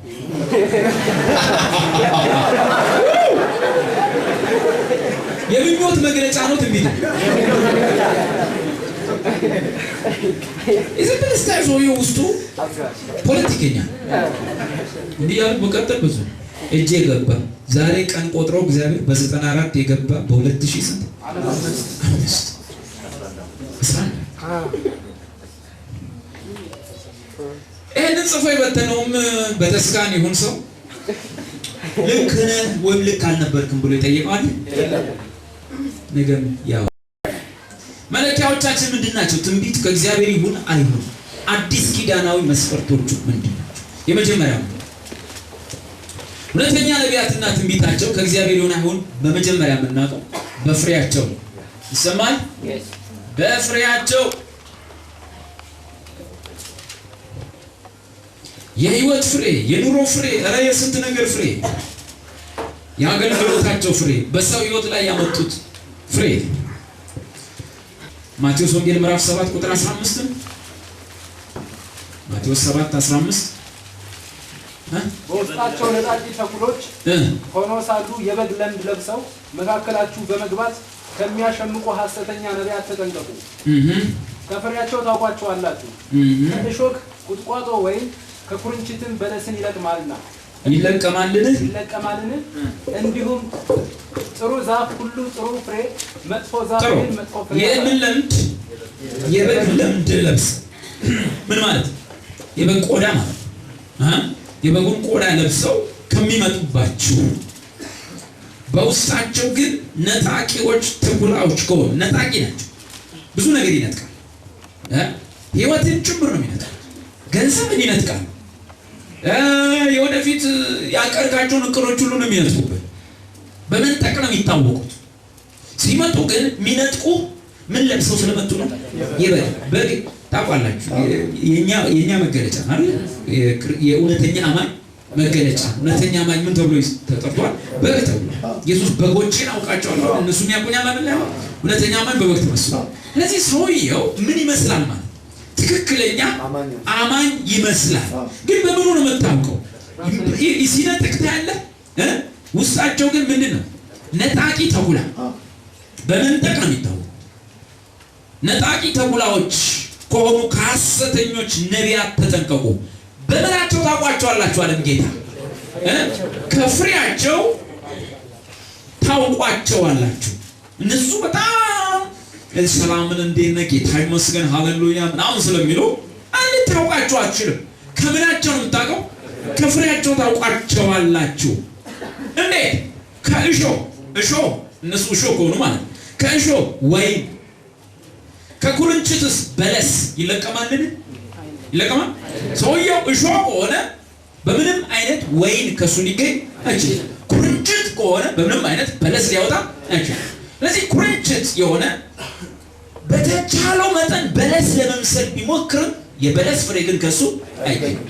የምኞት መግለጫ ነው ትንቢት። ኢዝንት ስታይል ሰውዬው ውስጡ ፖለቲከኛ እንዲህ ያሉ በቀጠል ብዙ እጄ ገባ። ዛሬ ቀን ቆጥረው እግዚአብሔር በ94 የገባ በ2000 ስንት 5 ይህንን ጽፎ የበተነውም በተስካን ይሁን ሰው ልክ ነህ ወይም ልክ አልነበርክም ብሎ ይጠይቀዋል። ነገም ያው መለኪያዎቻችን ምንድን ናቸው? ትንቢት ከእግዚአብሔር ይሁን አይሁን አዲስ ኪዳናዊ መስፈርቶቹ ምንድን ናቸው? የመጀመሪያው ሁለተኛ ነቢያትና ትንቢታቸው ከእግዚአብሔር ይሁን አይሁን በመጀመሪያ የምናውቀው በፍሬያቸው ይሰማል። በፍሬያቸው የህይወት ፍሬ፣ የኑሮ ፍሬ፣ ኧረ የስንት ነገር ፍሬ፣ የአገልግሎታቸው ፍሬ፣ በሰው ህይወት ላይ ያመጡት ፍሬ። ማቴዎስ ወንጌል ምዕራፍ 7 ቁጥር 15 ማቴዎስ 7:15 በውስጣቸው ነጣቂ ተኩሎች ሆነው ሳሉ የበግ ለምድ ለብሰው መካከላችሁ በመግባት ከሚያሸምቁ ሐሰተኛ ነቢያት ተጠንቀቁ። ከፍሬያቸው ታውቋቸዋላችሁ። ከእሾህ ቁጥቋጦ ወይም ከኩርንችትም በለስን ይለቅማልና ይለቀማልን? እንዲሁም ጥሩ ዛፍ ሁሉ ጥሩ ፍሬ፣ መጥፎ ዛፍ ግን መጥፎ ፍሬ። የምን ለምድ? የበግ ለምድ ለብስ ምን ማለት? የበግ ቆዳ ማለት የበጉን ቆዳ ለብሰው ከሚመጡባችሁ በውስጣቸው ግን ነጣቂዎች ተኩላዎች ከሆኑ ነጣቂ ናቸው። ብዙ ነገር ይነጥቃል። ህይወትን ጭምር ነው የሚነጥቃል። ገንዘብን ይነጥቃል። የወደፊት ያቀርካቸውን እቅዶች ሁሉ ነው የሚነጥቁበት። በመንጠቅ ነው የሚታወቁት። ሲመጡ ግን የሚነጥቁ ምን ለብሰው ስለመጡ ነው? በግ ታውቃላችሁ፣ የኛ መገለጫ አይደል? የእውነተኛ አማኝ መገለጫ። እውነተኛ አማኝ ምን ተብሎ ተጠርቷል? በግ ተብሎ። ኢየሱስ በጎቼን አውቃቸዋለሁ እነሱም ያውቁኛል አይደል? እውነተኛ አማኝ በበግ ተመስሏል። ስለዚህ ሰውየው ምን ይመስላል ማለት ትክክለኛ አማኝ ይመስላል። ግን በምኑ ነው የምታውቀው? ሲነጥቅ ታያለህ። ውስጣቸው ግን ምንድን ነው? ነጣቂ ተኩላ። በመንጠቅ ነው የሚታወቀው። ነጣቂ ተኩላዎች ከሆኑ ከሐሰተኞች ነቢያት ተጠንቀቁ። በምናቸው ታውቋቸዋላችሁ አለ ጌታ። ከፍሬያቸው ታውቋቸዋላችሁ። እነሱ በጣም ሰላምን እንዴት ነህ ጌታ ይመስገን ሃሌሉያ ምናምን ስለሚሉ ታውቃቸው አትችልም። ከምናቸው ነው የምታውቀው? ከፍሬያቸው ታውቋቸዋላችሁ። እንዴት? ከእሾህ እነሱ እሾህ ከሆኑ ማለት ከእሾህ ወይን ከኩርንችትስ በለስ ይለቀማልን? ይለቀማል? ሰውየው እሾህ ከሆነ በምንም አይነት ወይን ከሱ ሊገኝ አይችልም። ኩርንችት ከሆነ በምንም አይነት በለስ ሊያወጣ አይችልም። ስለዚህ ኩርንችት የሆነ በተቻለው መጠን በለስ ለመምሰል ቢሞክርም የበለስ ፍሬ ግን ከሱ አይገኝም።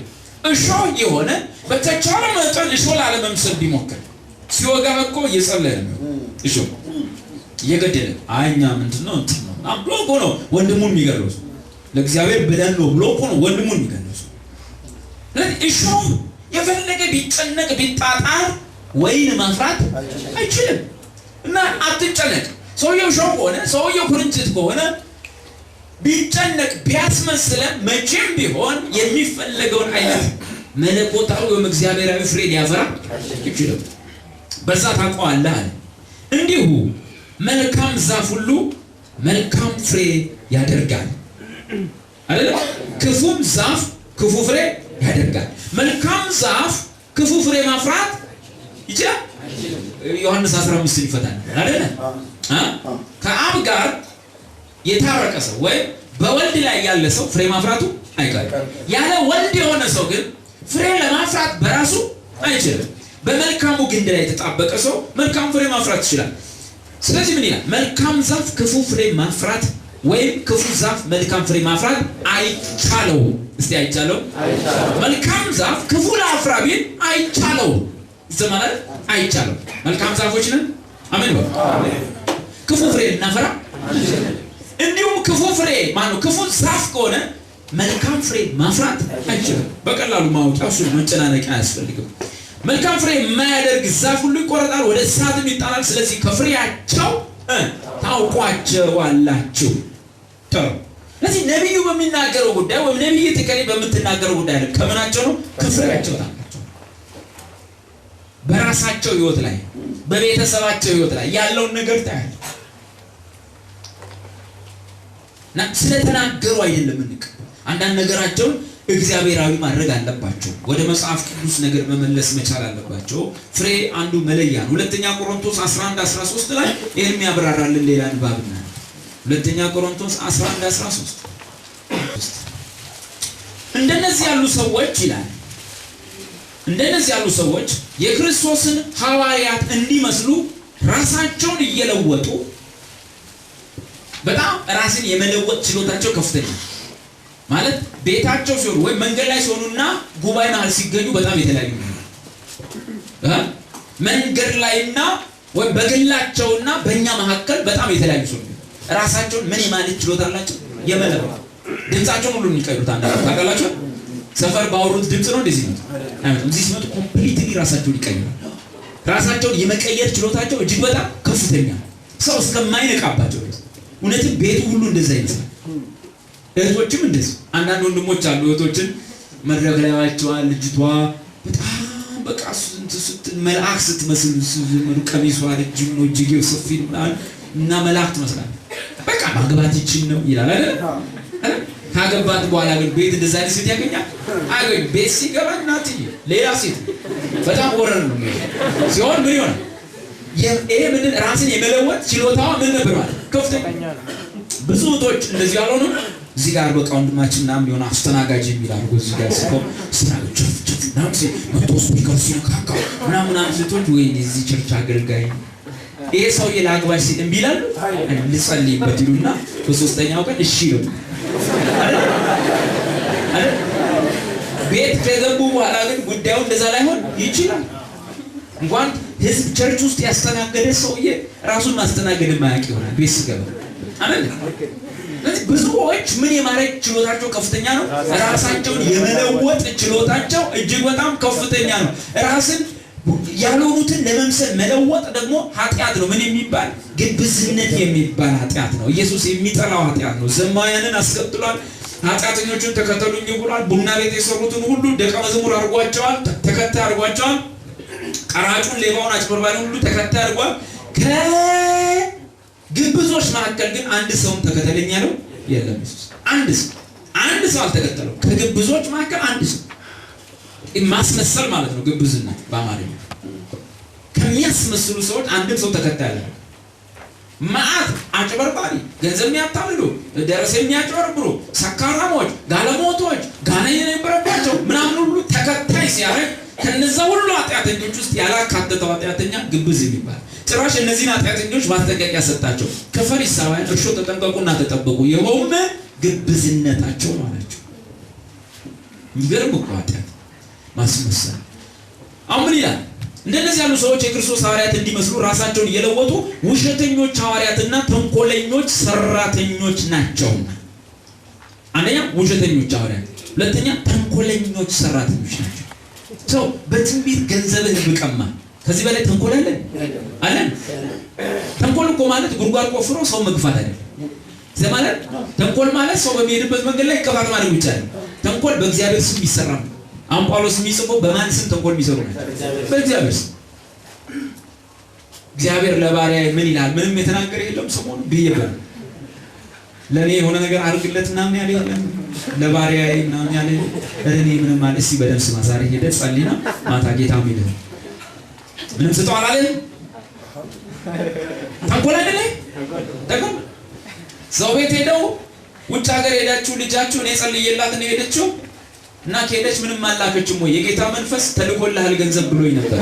እሾህ የሆነ በተቻለው መጠን እሾህ ላለመምሰል ቢሞክር ሲወጋ እኮ እየጸለየ ነው። እሾህ እየገደለ አይኛ ምንድነው እንትን ነው ብሎ እኮ ነው ወንድሙን የሚገድለው። ለእግዚአብሔር ብለን ነው ብሎ እኮ ነው ወንድሙን የሚገድለው። ስለዚህ እሾህ የፈለገ ቢጨነቅ ቢጣጣር ወይን ማፍራት አይችልም። እና አትጨነቅ። ሰውየው እሾህ ከሆነ ሰውየው ኩርንችት ከሆነ ቢጨነቅ ቢያስመስለን መቼም ቢሆን የሚፈለገውን አይነት መለኮታዊ ወይም እግዚአብሔራዊ ፍሬ ሊያፈራ ይችላል። በዛ ታውቀዋለህ አለ። እንዲሁ መልካም ዛፍ ሁሉ መልካም ፍሬ ያደርጋል አይደል? ክፉም ዛፍ ክፉ ፍሬ ያደርጋል። መልካም ዛፍ ክፉ ፍሬ ማፍራት ይችላል? ዮሐንስ 15 ይፈታል አይደል? ከአብ ጋር የታረቀ ሰው ወይ በወልድ ላይ ያለ ሰው ፍሬ ማፍራቱ አይቀርም። ያለ ወልድ የሆነ ሰው ግን ፍሬ ለማፍራት በራሱ አይችልም። በመልካሙ ግንድ ላይ የተጣበቀ ሰው መልካም ፍሬ ማፍራት ይችላል። ስለዚህ ምን ይላል? መልካም ዛፍ ክፉ ፍሬ ማፍራት ወይም ክፉ ዛፍ መልካም ፍሬ ማፍራት አይቻለው። እስቲ አይቻለው። መልካም ዛፍ ክፉ ላፍራ ቢል አይቻለው። ዘማለት አይቻለው። መልካም ዛፎች ነን። አሜን በሉ። ክፉ ፍሬ እናፈራ እንዲሁም ክፉ ፍሬ ማነው? ክፉ ዛፍ ከሆነ መልካም ፍሬ ማፍራት አይችልም። በቀላሉ ማውጣት እሱ መጨናነቅ አያስፈልግም። መልካም ፍሬ የማያደርግ ዛፍ ሁሉ ይቆረጣል፣ ወደ እሳትም ይጣላል። ስለዚህ ከፍሬያቸው ታውቋቸዋላችሁ። ስለዚህ ነቢዩ በሚናገረው ጉዳይ ወይም ነቢይ ተከሊ በምትናገረው ጉዳይ አይደለም። ከምናቸው ነው? ከፍሬያቸው ታውቋቸው። በራሳቸው ህይወት ላይ በቤተሰባቸው ህይወት ላይ ያለውን ነገር ታያለህ። ስለተናገሩ አይደለም እንቅ አንዳንድ ነገራቸውን እግዚአብሔራዊ ማድረግ አለባቸው። ወደ መጽሐፍ ቅዱስ ነገር መመለስ መቻል አለባቸው። ፍሬ አንዱ መለያ ነው። ሁለተኛ ቆሮንቶስ 11:13 ላይ ይሄን ያብራራልን ሌላ ንባብና ሁለተኛ ቆሮንቶስ 11:13 እንደነዚህ ያሉ ሰዎች ይላል እንደነዚህ ያሉ ሰዎች የክርስቶስን ሐዋርያት እንዲመስሉ ራሳቸውን እየለወጡ በጣም ራስን የመለወጥ ችሎታቸው ከፍተኛ ማለት ቤታቸው ሲሆኑ ወይ መንገድ ላይ ሲሆኑና ጉባኤ መሃል ሲገኙ በጣም የተለያዩ ነው። መንገድ ላይና ወይ በግላቸውና በእኛ መካከል በጣም የተለያዩ ሰው ራሳቸውን ምን የማለት ችሎታ አላቸው? የመለወጥ ድምጻቸውን ሁሉ የሚቀይሩት አንዳንዱ ታውቃላችሁ። ሰፈር ባወሩት ድምጽ ነው እንደዚህ ነው አይደለም። እዚህ ሲመጡ ኮምፕሊትሊ ራሳቸውን ይቀይራሉ። ራሳቸውን የመቀየር ችሎታቸው እጅግ በጣም ከፍተኛ ሰው እስከማይነቃባቸው እውነትም ቤቱ ሁሉ እንደዛ ይመስላል። እህቶችም እንደዚህ አንዳንድ ወንድሞች አሉ እህቶችን መድረክ ላይ ዋቸዋል። ልጅቷ በጣም በቃ መልአክ ስትመስል ቀሚሷ ረጅም ነው፣ እጅጌው ሰፊ እና መልአክ ትመስላለች። በቃ ማግባት ይችል ነው ይላል አይደል? ካገባት በኋላ ግን ቤት እንደዛ አይነት ሴት ያገኛል አይገኝ። ቤት ሲገባ እናትዬ ሌላ ሴት በጣም ወረር ነው ሲሆን ምን ይሆናል? ይሄ ምንድን ራስን የመለወጥ ችሎታዋ ምን ነበር ማለት ከፍተኛ ነው። ብዙ እህቶች እንደዚህ ያልሆኑ እዚህ ጋር በቃ ወንድማችን ምናምን የሆነ አስተናጋጅ የሚላሉ እዚህ ጋር ሲቆም አስተናጋጅ ምናምን መቶ ስፒከር ሲነካካ ምናምን ሴቶች ወይ እዚህ ቸርች አገልጋይ ይሄ ሰውዬ ለአግባሽ ሲል እምቢ ይላሉ። ልጸልይበት ይሉና በሶስተኛው ቀን እሺ ነው ቤት ከገቡ በኋላ ግን ጉዳዩ እንደዛ ላይሆን ይችላል። እንኳን ህዝብ ቸርች ውስጥ ያስተናገደ ሰውዬ ራሱን ማስተናገድ የማያውቅ ይሆናል ቤት ሲገባ አይደል? ስለዚህ ብዙዎች ምን የማድረግ ችሎታቸው ከፍተኛ ነው። ራሳቸውን የመለወጥ ችሎታቸው እጅግ በጣም ከፍተኛ ነው። ራስን ያልሆኑትን ለመምሰል መለወጥ ደግሞ ኃጢአት ነው። ምን የሚባል ግብዝነት የሚባል ኃጢአት ነው። ኢየሱስ የሚጠላው ኃጢአት ነው። ዘማውያንን አስከትሏል። ኃጢአተኞችን ተከተሉኝ ብሏል። ቡና ቤት የሰሩትን ሁሉ ደቀ መዝሙር አድርጓቸዋል፣ ተከታይ አድርጓቸዋል። ቀራጩን፣ ሌባውን፣ አጭበርባሪውን ሁሉ ተከታይ አድርጓል። ከግብዞች መካከል ግን አንድ ሰውም ተከተለኝ ያለው የለም። ኢየሱስ አንድ ሰው አልተከተለው። ከግብዞች መካከል አንድ ሰው ማስመሰል ማለት ነው ግብዝነት በአማርኛ። ከሚያስመስሉ ሰዎች አንድም ሰው ተከታይ አለ። ማአት አጭበርባሪ፣ ገንዘብ የሚያታልሉ፣ ደረሰ የሚያጭበረብሩ፣ ሰካራሞች፣ ጋለሞቶች፣ ጋኔን የነበረባቸው ምናምን ሁሉ ተከታይ ሲያደርግ ከነዛ ሁሉ ኃጢአተኞች ውስጥ ያላካተተው ኃጢአተኛ ግብዝ የሚባል ጭራሽ እነዚህን ኃጢአተኞች ማስጠንቀቂያ ሰጣቸው። ከፈሪሳውያን እርሾ ተጠንቀቁና ተጠበቁ፣ ይኸውም ግብዝነታቸው ማለቸው። ይገርም እኮ ኃጢአት ማስመሰል። አሁን ምን ይላል? እንደነዚህ ያሉ ሰዎች የክርስቶስ ሐዋርያት እንዲመስሉ ራሳቸውን እየለወጡ ውሸተኞች ሐዋርያትና ተንኮለኞች ሰራተኞች ናቸውና። አንደኛ ውሸተኞች ሐዋርያት፣ ሁለተኛ ተንኮለኞች ሰራተኞች ናቸው። ሰው በትንቢት ገንዘብህን ብቀማ ከዚህ በላይ ተንኮል አለ? ተንኮል እኮ ማለት ጉድጓድ ቆፍሮ ሰው መግፋት አይደለም። ማለት ተንኮል ማለት ሰው በሚሄድበት መንገድ ላይ እንቅፋት ማድረግ ብቻ ነው። ተንኮል በእግዚአብሔር ስም ይሰራል። አሁን ጳውሎስ የሚጽፈው በማን ስም ተንኮል የሚሰሩ ነው? በእግዚአብሔር ስም። እግዚአብሔር ለባሪያዬ ምን ይላል? ምንም የተናገረ የለም። ሰሞኑን ብዬበት ለኔ የሆነ ነገር አድርግለት ምናምን ያለ የለም። ለባሪያዬ ምናምን ያለ እኔ ምንም ማለት እስቲ በደም ስማ፣ ዛሬ ሄደህ ጸልይና ማታ ጌታ የሚልህ ምንም ስጠው አላለም። ተንኮል አይደለ? ተንኮል ሰው ቤት ሄደው ውጭ ሀገር ሄዳችሁ ልጃችሁ እኔ ጸልዬላት ነው ሄደችው እና ከሄደች ምንም አላከችም ወይ የጌታ መንፈስ ተልኮልሃል ገንዘብ ብሎኝ ነበር።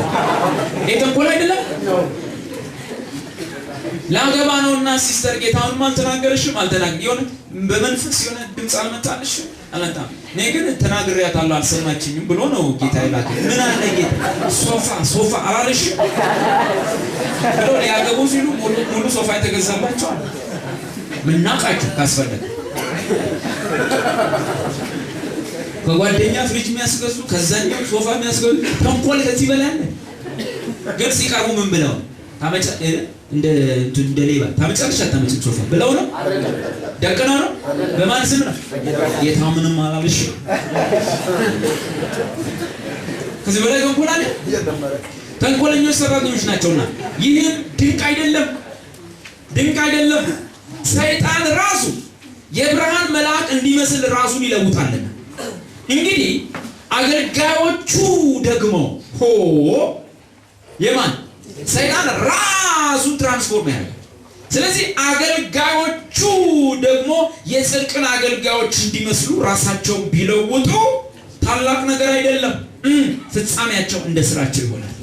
ይሄ ተንኮል አይደለም? ላገባ ነውና ሲስተር ጌታውን አልተናገረሽም ይሆነ በመንፈስ የሆነ ድምጽ አልመጣልሽም አላጣም። እኔ ግን ተናግሬያታለሁ አልሰማችኝም ብሎ ነው ጌታ ይላከ። ምን አለ ጌታ ሶፋ አላለሽ ብሎ ሊያገቡ ሲሉ ሙሉ ሶፋ የተገዛላቸው ምናቃችሁ ካስፈለገ ከጓደኛ ፍሪጅ የሚያስገዙ ከዛኛው ሶፋ የሚያስገዙ ተንኮል ከዚህ በላይ አለ። ግን ሲቀርቡ ምን ብለው ታመጫ እንደ ሌባ ታመጫለሽ አታመጭም ሶፋ ብለው ነው ደቀና ነው። በማን ስም ነው? ጌታ ምንም አላለሽ። ከዚህ በላይ ተንኮል አለ? ተንኮለኞች ሰራተኞች ናቸውና ይህም ድንቅ አይደለም። ሰይጣን ራሱ የብርሃን መልአክ እንዲመስል ራሱን ይለውጣልና እንግዲህ አገልጋዮቹ ደግሞ የማን ሰይጣን ራሱን ትራንስፎርም ያደርጋል። ስለዚህ አገልጋዮቹ ደግሞ የጽድቅን አገልጋዮች እንዲመስሉ ራሳቸው ቢለውጡ ታላቅ ነገር አይደለም። ፍጻሜያቸው እንደ ስራቸው ይሆናል።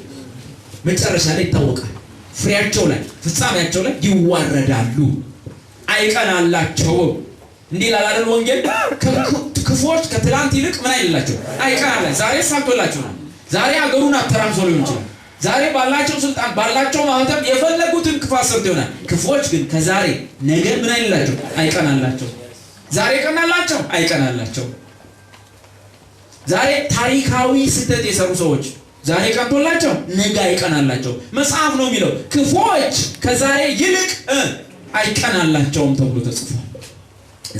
መጨረሻ ላይ ይታወቃል። ፍሬያቸው ላይ ፍጻሜያቸው ላይ ይዋረዳሉ። አይቀናላቸውም። እንዲህ ላላደል ወንጌል ክፎች ከትላንት ይልቅ ምን አይላቸው አይቀናላቸው። ዛሬ ሳክቶላቸው ነው። ዛሬ ሀገሩን አተራምሶ ሊሆን ይችላል። ዛሬ ባላቸው ስልጣን ባላቸው ማህተም የፈለጉትን ክፋት ሰርተው ይሆናል። ክፎች ግን ከዛሬ ነገ ምን አይላቸው አይቀናላቸው። ዛሬ ቀናላቸው አይቀናላቸው። ዛሬ ታሪካዊ ስህተት የሰሩ ሰዎች ዛሬ ቀንቶላቸው ነገ አይቀናላቸው። መጽሐፍ ነው የሚለው ክፎች ከዛሬ ይልቅ አይቀናላቸውም ተብሎ ተጽፏል።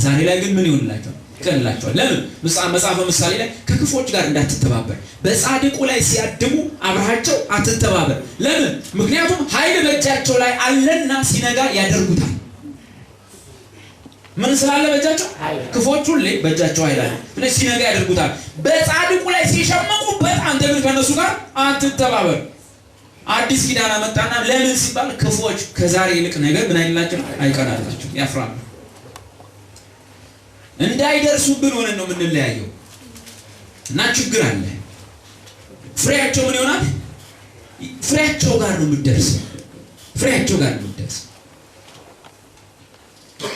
ዛሬ ላይ ግን ምን ይሆንላቸው? ይቀናላቸዋል። ለምን? መጽሐፈ ምሳሌ ላይ ከክፎች ጋር እንዳትተባበር፣ በጻድቁ ላይ ሲያድሙ አብረሃቸው አትተባበር። ለምን? ምክንያቱም ኃይል በእጃቸው ላይ አለና ሲነጋ ያደርጉታል። ምን ስላለ በእጃቸው? ክፎች ሁሌ በእጃቸው ኃይል አለ፣ ስለዚህ ሲነጋ ያደርጉታል። በጻድቁ ላይ ሲሸመቁበት አንተ ግን ከነሱ ጋር አትተባበር። አዲስ ኪዳን አመጣና ለምን ሲባል ክፎች ከዛሬ ይልቅ ነገር ምን አይላቸው አይቀናላቸው፣ ያፍራሉ። እንዳይደርሱብን ሆነን ነው የምንለያየው እና ችግር አለ። ፍሬያቸው ምን ይሆናል? ፍሬያቸው ጋር ነው የምትደርሰው።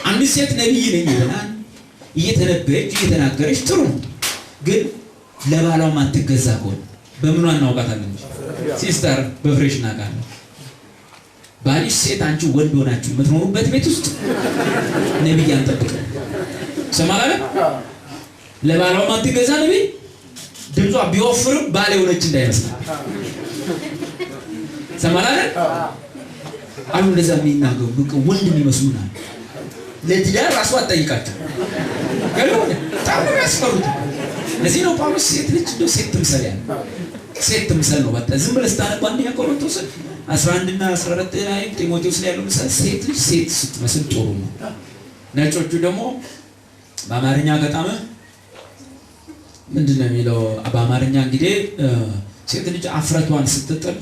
አንድ ሴት ነብይ ነኝ ይላል እየተነበየች እየተናገረች ጥሩ፣ ግን ለባሏ ማትገዛ ከሆነ በምኗ እናውቃታለን? ሲስተር በፍሬሽ እናውቃለን። ባልሽ ሴት አንቺ ወንድ ሆናችሁ የምትኖሩበት ቤት ውስጥ ነብይ አንጠብቅም። ሰማላለ ለባሏ ማትገዛ ነብይ ድምጿ ቢወፍርም ባል የሆነች እንዳይመስል ሰማላለ አሁን እንደዛ የሚናገሩ ወንድ የሚመስሉናል። ለትዳር ራሱ አጠይቃቸው ያለው ታውቁ ያስፈሩት። ለዚህ ነው ጳውሎስ ሴት ልጅ ነው ሴት ትምሰል ያለ ሴት ትምሰል ነው። በቃ ዝም ብለህ ስታነብ አንደኛ ቆሮንቶስ 11 እና 14 ላይ ጢሞቴዎስ ላይ ያለው ምሳሌ ሴት ልጅ ሴት ስትመስል ጥሩ ነው። ነጮቹ ደግሞ በአማርኛ ገጣመ ምንድነው የሚለው? በአማርኛ እንግዲህ ሴት ልጅ አፍረቷን ስትጥል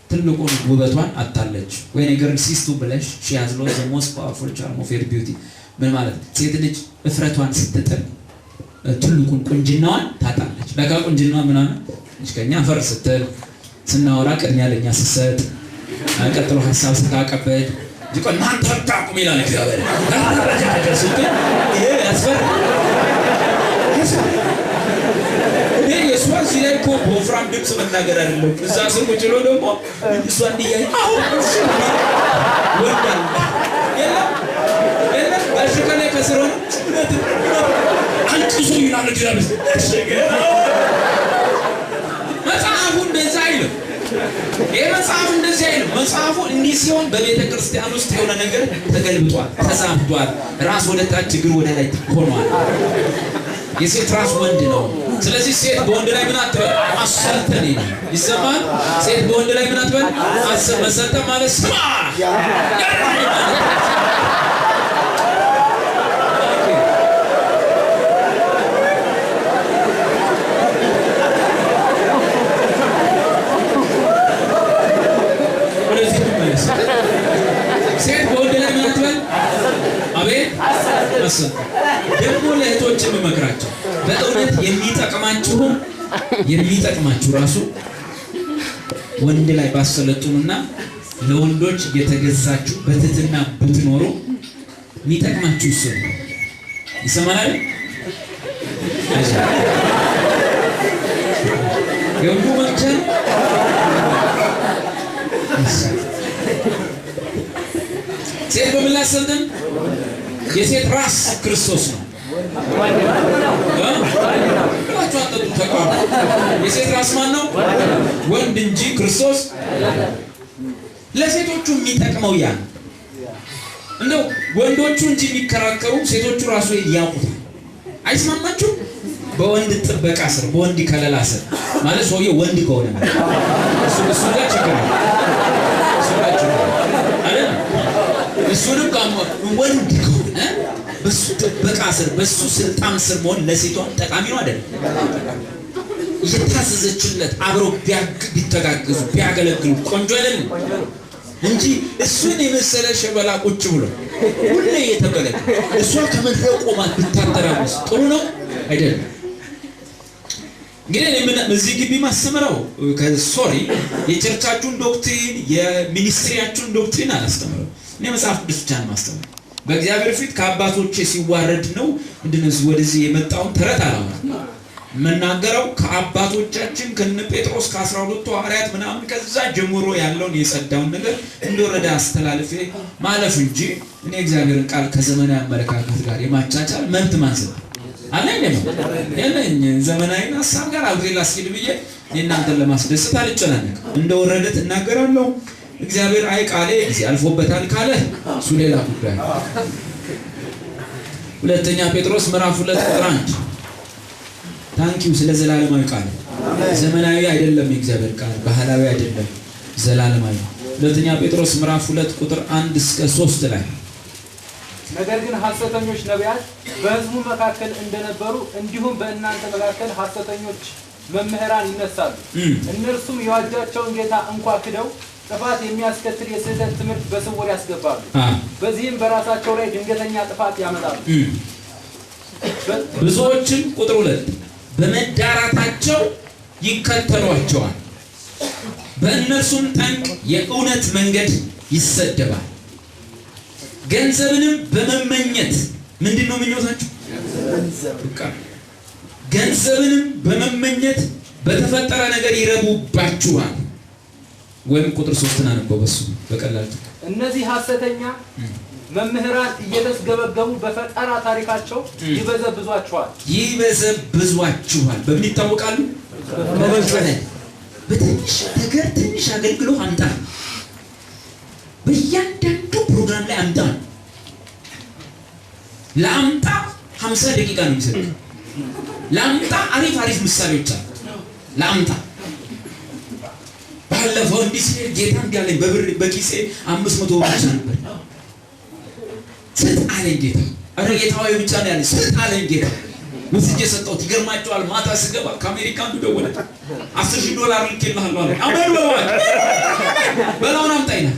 ትልቁን ውበቷን አጣለች። ወይ ነገር ሲስቱ ብለሽ she has lost the most powerful charm of her beauty። ምን ማለት? ሴት ልጅ እፍረቷን ስትጥል ትልቁን ቁንጅናዋን ታጣለች። ለካ ቁንጅናዋ ምናምን እስከኛ ፈር ስትል ስናወራ ቅድሚያ ለኛ ስትሰጥ ቀጥሎ ሐሳብ ስታቀበል ይቆም ማን ተጣቁም ይላል እግዚአብሔር። ይሄ ያስፈራ የሷን ሲላይ እኮ በወፍራም ድምፅ መናገር አይደለም። እዛ ስር ቁጭ ብሎ ደግሞ እሷ እንዲያይ አሁን ወዳል የለም በሽከለ ከስሮ ጭነት አንጥሶ ይላል እግዚአብሔር። መጽሐፉ እንደዛ አይልም። የመጽሐፉ እንደዛ አይልም። መጽሐፉ እንዲህ ሲሆን በቤተ ክርስቲያን ውስጥ የሆነ ነገር ተገልብጧል፣ ተዛብቷል። ራስ ወደ ታች እግር ወደ ላይ ሆኗል። የሴት ራስ ወንድ ነው። ስለዚህ ሴት በወንድ ላይ ምን አትበል? አሰልተን ይሰማል። ሴት በወንድ ላይ ምን አትበል? መሰልተን ማለት ስማ ሴት በወንድ ላይ ምን አትበል? አቤት አሰልተን ደግሞ ለእህቶች የምመክራቸው በእውነት የሚጠቅማችሁ ራሱ ወንድ ላይ ባሰለጡና ለወንዶች የተገዛችሁ በትህትና ብትኖሩ የሚጠቅማችሁ እሱ ነው። ይሰማናል? ገንቡ መንቸን ሴት በምላሰልጥን የሴት ራስ ክርስቶስ ነው። የሴት ራስ ማን ነው? ወንድ እንጂ ክርስቶስ። ለሴቶቹ የሚጠቅመው ያ ነው። እንደው ወንዶቹ እንጂ የሚከራከሩ ሴቶቹ ራሱ ያውቁታል። አይስማማችሁ? በወንድ ጥበቃ ስር በወንድ ከለላ ስር ማለት ሰውዬው ወንድ ከሆነ እሱ ጋር ችግር ነው። እሱንም ወንድ ከሆነ በሱ ጥበቃ ስር በሱ ስልጣን ስር መሆን ለሴቷን ጠቃሚ ነው አይደል? እየታዘዘችለት አብረው ቢተጋገዙ ቢያገለግሉ ቆንጆ አይደል እንጂ እሱን የመሰለ ሸበላ ቁጭ ብሎ ሁሌ የተበለቀ እሷ ከመድረቁ ቆማት ብታተራምስ ጥሩ ነው አይደል? እንግዲህ እዚህ ግቢ ማስተምረው ከሶሪ የቸርቻችሁን ዶክትሪን የሚኒስትሪያችሁን ዶክትሪን አላስተምረው። እኔ መጽሐፍ ቅዱስ ብቻ ነው ማስተምረው። በእግዚአብሔር ፊት ከአባቶቼ ሲዋረድ ነው እንደነሱ ወደዚህ የመጣውን ተረት አላወራም። መናገረው ከአባቶቻችን ከነ ጴጥሮስ ከ12 ሐዋርያት ምናምን ከዛ ጀምሮ ያለውን የጸዳውን ነገር እንደወረደ አስተላልፌ ማለፍ እንጂ እኔ እግዚአብሔርን ቃል ከዘመናዊ አመለካከት ጋር የማቻቻል መብት ማንሰጥ አለኝ ነው ያለኝ። ዘመናዊ ሐሳብ ጋር አብሬ ላስኪድ ብዬ እናንተን ለማስደሰት አልጨናነቅም። እንደወረደ እናገራለሁ። እግዚአብሔር አይ ቃሌ ጊዜ አልፎበታል ካለ እሱ ሌላ ጉዳይ። ሁለተኛ ጴጥሮስ ምዕራፍ 2 ቁጥር 1 ታንኪው ስለ ዘላለማዊ ቃል። ዘመናዊ አይደለም የእግዚአብሔር ቃል፣ ባህላዊ አይደለም፣ ዘላለማዊ። ሁለተኛ ጴጥሮስ ምዕራፍ 2 ቁጥር 1 እስከ 3 ላይ ነገር ግን ሐሰተኞች ነቢያት በሕዝቡ መካከል እንደነበሩ እንዲሁም በእናንተ መካከል ሐሰተኞች መምህራን ይነሳሉ። እነርሱም የዋጃቸውን ጌታ እንኳ ክደው ጥፋት የሚያስከትል የስህተት ትምህርት በስውር ያስገባሉ። በዚህም በራሳቸው ላይ ድንገተኛ ጥፋት ያመጣሉ። ብዙዎችን ቁጥር 2 በመዳራታቸው ይከተሏቸዋል፣ በእነርሱም ጠንቅ የእውነት መንገድ ይሰደባል። ገንዘብንም በመመኘት ምንድነው ምኞታቸው? ገንዘብንም በመመኘት በተፈጠረ ነገር ይረቡባችኋል። ወይም ቁጥር 3 አነበው በሱ በቀላሉ እነዚህ ሐሰተኛ መምህራን እየተስገበገቡ በፈጠራ ታሪካቸው ይበዘብዟችኋል። በምን ይታወቃሉ? በትንሽ ነገር ትንሽ አገልግሎ አምጣ። በእያንዳንዱ ፕሮግራም ላይ አምጣ። ለአምጣ 50 ደቂቃ ነው የሚሰጠው። ለአምጣ አሪፍ ምሳሌዎች አሉ። ለአምጣ ባለፈው እንዲህ ጌታ እንዲያለኝ በብር በኪሴ 500 ብር ብቻ ነበር። ስጥ አለኝ ጌታ። አረ ጌታዬ ብቻ ነው ያለኝ። ስጥ አለኝ ጌታ። ወስጄ ሰጠሁት። ይገርማቸዋል። ማታ ስገባ ከአሜሪካ አንዱ ደወለ። $10,000 ልኬልሃለሁ አለ። አሜን በሏል። በላውን አምጣ ይላል።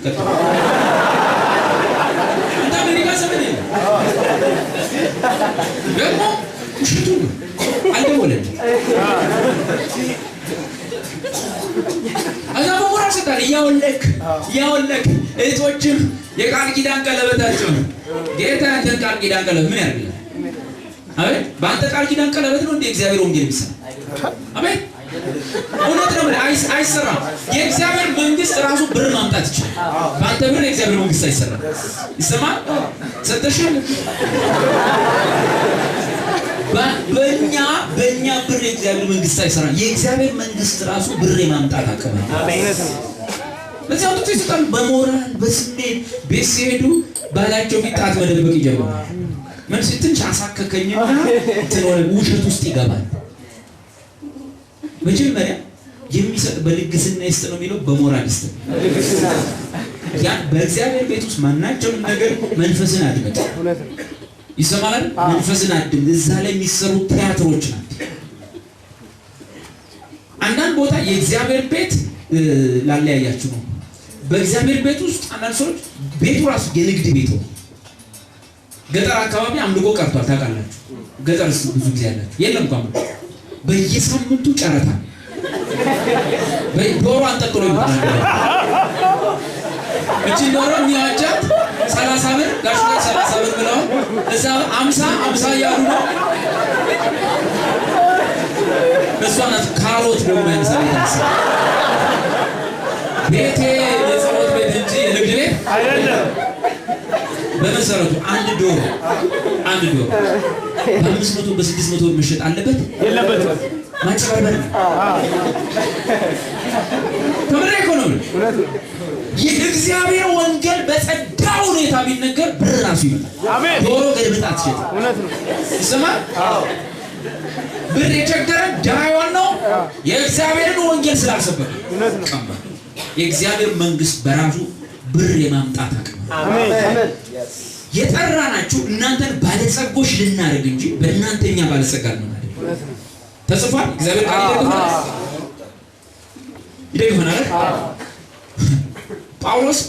እንደ አሜሪካ ዘመን ደግሞ ውሸቱ ነው። አልደወለልኝም። አዛ በሞራል ሰጣል። እያወለክ እህቶችም የቃል ኪዳን ቀለበታቸው ነው። ጌታ ያንተን ቃል ኪዳን ቀለበት ምን ያደርግልህ? አቤት በአንተ ቃል ኪዳን ቀለበት ነው እንደ እግዚአብሔር ወንጌል የሚሰራ። አቤት እውነት ነው። አይሰራም። የእግዚአብሔር መንግስት ራሱ ብር ማምጣት ይችላል። በአንተ ብር የእግዚአብሔር መንግስት አይሰራም። ይሰማል። ሰጠሽኝ በእኛ ብር የእግዚአብሔር መንግስት አይሰራም። የእግዚአብሔር መንግስት ራሱ ብር የማምጣት አቅም ነው። ለዚህ አውጥቶ ይሰጣል። በሞራል በስሜት ቤት ሲሄዱ ባላቸው ፊት መደበቅ ይጀምራል። ምን ትንሽ አሳከከኝና ውሸት ውስጥ ይገባል። መጀመሪያ የሚሰጥ በልግስና ይስጥ ነው የሚለው፣ በሞራል ይስጥ። ያን በእግዚአብሔር ቤት ውስጥ ማናቸውም ነገር መንፈስን አድምጥ። ይሰማል። መንፈስን አድምጥ። እዛ ላይ የሚሰሩ ቲያትሮች ናቸው። አንዳንድ ቦታ የእግዚአብሔር ቤት ላለያያችሁ ነው። በእግዚአብሔር ቤት ውስጥ አንዳንድ ሰዎች ቤቱ ራሱ የንግድ ቤት ነው። ገጠር አካባቢ አምልኮ ቀርቷል። ታውቃላችሁ? ገጠር ብዙ ጊዜ ያላችሁ የለም እንኳን በየሳምንቱ ጨረታ ዶሮ አንጠጥሮ ይመጣል። እቺ ዶሮ የሚያዋጃት 30 ብር ጋሽ 30 ብር ብለው እዛ 50 እያሉ ነው። እሷ ናት ካሮት ደግሞ ያንሳል። ቤቴ የጸሎት ቤት እንጂ የንግድ ቤት አይደለም። በመሰረቱ አንድ ዶሮ በ500 በ600 መሸጥ አለበት የለበትም? ማጭበርበር ነው። ተመረ ኢኮኖሚ የእግዚአብሔር ወንጌል በጸዳ ሁኔታ ቢነገር ብር ራሱ ይመጣል። አሜን። ዶሮ ገልብጣት ይችላል። እውነት ነው። ይሰማል። ብር የቸገረ ዳይዋን ነው የእግዚአብሔርን ወንጌል ስላልሰበከ። እውነት ነው። የእግዚአብሔር መንግስት በራሱ ብር የማምጣት አቅም። አሜን። የጠራናችሁ እናንተን ባለጸጎች ልናደርግ እንጂ በእናንተኛ ባለጸጋ ነው ማለት ነው። ተጽፏል። እግዚአብሔር ቃል ይደግፈናል። ጳውሎስ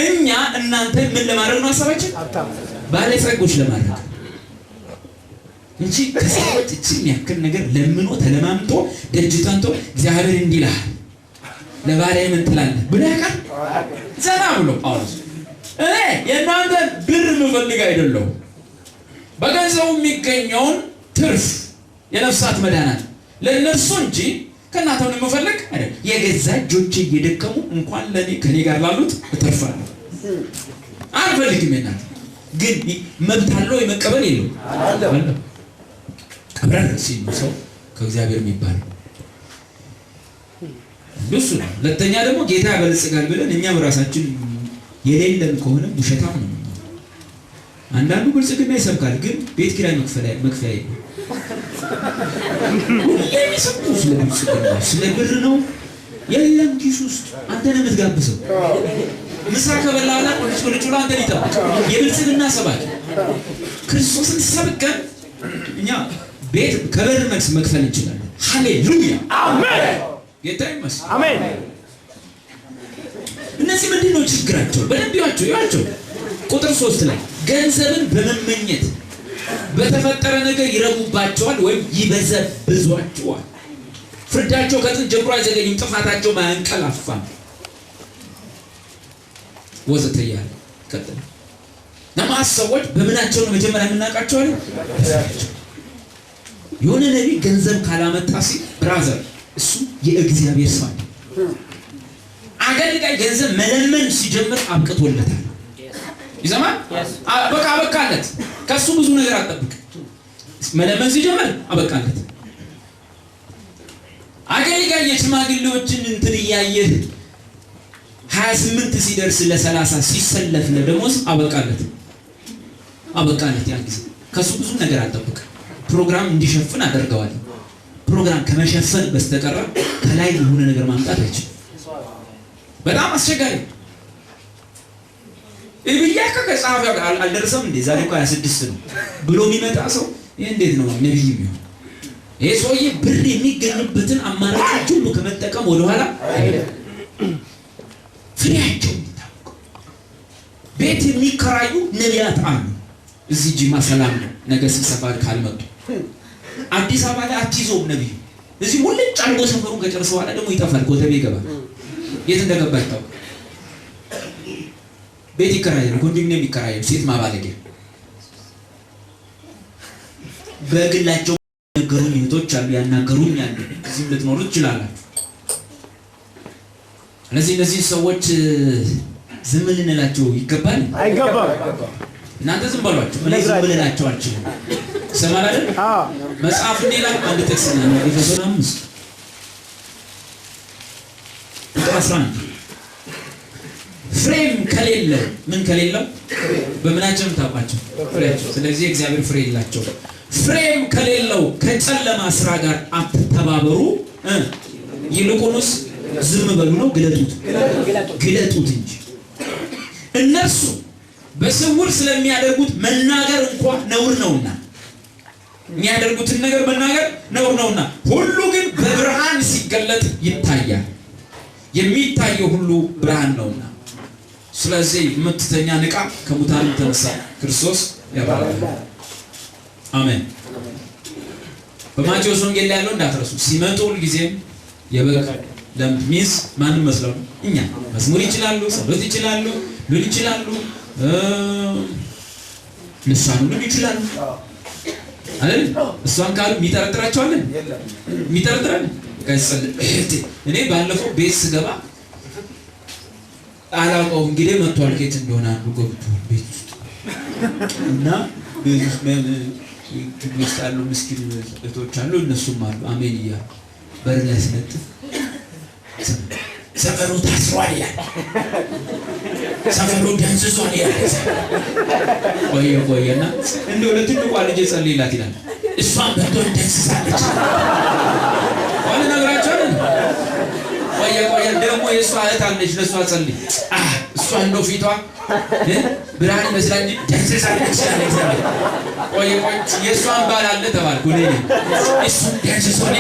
እኛ እናንተ ምን ለማድረግ ነው ሐሳባችን? ባለጸጎች ለማድረግ እንጂ ከሰዎች እቺን ያክል ነገር ለምኖ ተለማምጦ ደጅታንቶ እግዚአብሔር እንዲላል ለባሪያ ምን ትላለህ ብሎ ያውቃል። ዘና ብሎ ጳውሎስ የእናንተን ብር የምፈልግ አይደለሁም፣ በገንዘቡ የሚገኘውን ትርፍ የነፍሳት መዳናት ለእነርሱ እንጂ ከእናንተ ምን የምፈልግ አይደለም። የገዛ እጆቼ እየደከሙ እንኳን ለእኔ ከኔ ጋር ላሉት እተርፋለሁ። አልፈልግም። የእናንተ ግን መብት አለው የመቀበል የለውም። ቀብረር ሲል ነው ሰው ከእግዚአብሔር የሚባል እሱ ነው። ሁለተኛ ደግሞ ጌታ ያበለጽጋል ብለን እኛም ራሳችን የሌለን ከሆነ ውሸታም ነው። አንዳንዱ ብልጽግና ይሰብካል፣ ግን ቤት ኪራይ መክፈያ የለም። የሚሰብኩ ስለ ብልጽግና ስለ ብር ነው። የለም ኪስ ውስጥ አንተ ነህ የምትጋብዘው። ምሳ ከበላና ቁልጭ ብላ አንተን ይጠብቅ። የብልጽግና ሰባኪ ክርስቶስን ሰብከን እኛ ቤት ከበር መልስ መክፈል እንችላለን። ሃሌሉያ አሜን። ጌታ ይመስገን አሜን። እነዚህ ምንድነው ችግራቸው? በደንብ ያቸው ቁጥር 3 ላይ ገንዘብን በመመኘት በተፈጠረ ነገር ይረጉባቸዋል ወይም ይበዘብዟቸዋል። ፍርዳቸው ከጥንት ጀምሮ አይዘገይም፣ ጥፋታቸው ማያንቀላፋም ወዘተ እያለ ቀጥል። ነማስ ሰዎች በምናቸው ነው መጀመሪያ የምናውቃቸው አለ። የሆነ ነቢይ ገንዘብ ካላመጣ ሲል ብራዘር እሱ የእግዚአብሔር ሰው ነው። አገልጋይ ገንዘብ መለመን ሲጀምር አብቅቶለታል። ይሰማል። በቃ አበቃለት። ከሱ ብዙ ነገር አጠብቅ። መለመን ሲጀምር አበቃለት። አገልጋይ የሽማግሌዎችን እንትን ያየህ 28 ሲደርስ ለ30 ሲሰለፍ ለደሞዝ አበቃለት ያን ጊዜ ከሱ ብዙ ነገር አጠብቅ ፕሮግራም እንዲሸፍን አደርገዋል ፕሮግራም ከመሸፈን በስተቀር ከላይ የሆነ ነገር ማምጣት አይችልም በጣም አስቸጋሪ ኢብያካ ከጻፈው አልደረሰም እንዴ ዛሬ እኮ 26 ነው ብሎ የሚመጣ ሰው ይሄ እንዴት ነው ነብይ የሚሆን ይሄ ሰውዬ ብር የሚገኝበትን አማራጮች ሁሉ ከመጠቀም ወደ ኋላ ፍሬያቸው ቤት የሚከራዩ ነቢያት አሉ እዚህ ጂማ ሰላም ነው ነገ ስብሰባ ካልመጡ አዲስ አበባ ላይ አትይዘውም ነብዩ እዚህ ሙልጭ አድርጎ ሰፈሩን ከጨረሰ በኋላ ደግሞ ይጠፋል ኮተቤ ይገባል የት እንደገባ ይታወቃል ቤት ይከራያል ኮንዶሚኒየም ይከራያል ሴት ማባለግ በግላቸው ነገሩኝ እህቶች አሉ ያናገሩኝ ያሉ እዚህ ልትኖሩ ትችላላችሁ እነዚህ ሰዎች ዝም ልንላቸው ይገባል አይገባም እናንተ ዝም በሏቸው እኔ ዝም ልላቸው አልችልም ሰማል አይደል መጽሐፍ እንዲላ አንድ ጥቅስ ነው ኤፌሶን 5 11 ፍሬም ከሌለ ምን ከሌለው በምናቸው ታውቃቸው ፍሬያቸው ስለዚህ እግዚአብሔር ፍሬ ይላቸው ፍሬም ከሌለው ከጨለማ ስራ ጋር አትተባበሩ ይልቁንስ ዝም በሉ ነው ግለጡት እንጂ እነሱ በስውር ስለሚያደርጉት መናገር እንኳን ነውር ነውና የሚያደርጉትን ነገር መናገር ነውር ነውና ሁሉ ግን በብርሃን ሲገለጥ ይታያል የሚታየው ሁሉ ብርሃን ነውና ስለዚህ የምትተኛ ንቃ ከሙታን ተነሳ ክርስቶስ ያባራል አሜን በማቴዎስ ወንጌል ላይ ያለው እንዳትረሱ ሲመጡ ሁሉ ጊዜ የበግ ለምሚስ ማን መስለው እኛ መዝሙር ይችላሉ ጸሎት ይችላሉ ሉል ይችላሉ ልሳኑ ሉል ይችላሉ አይደል እሷን ካሉ የሚጠረጥራቸዋለን የሚጠረጥራለን እኔ ባለፈው ቤት ስገባ አላውቀው እንግዲህ መጥቷል ከየት እንደሆነ ገብቷል ቤት ውስጥ እና ቤት አሉ ምስኪን እህቶች አሉ እነሱም አሉ አሜን እያ በር ላይ ስነጥፍ ሰፈሩ ታስሯል ይላል ሰፈሩ ደንዝዟል ይላል ቆየና እንደው ለትልቋ ልጅ ጸልይላት ይላል እሷን በቶን ደንዝዛለች ወለ ነገራቸው ቆየ ደግሞ የሷ እህት አለች ለሷ ጸልይ እሷ እንደው ፊቷ ብርሃን ይመስላል እንጂ ደንዝዛለች ቆየ የሷን ባል አለ ተባልኩ እኔ እሱ ደንዝዟል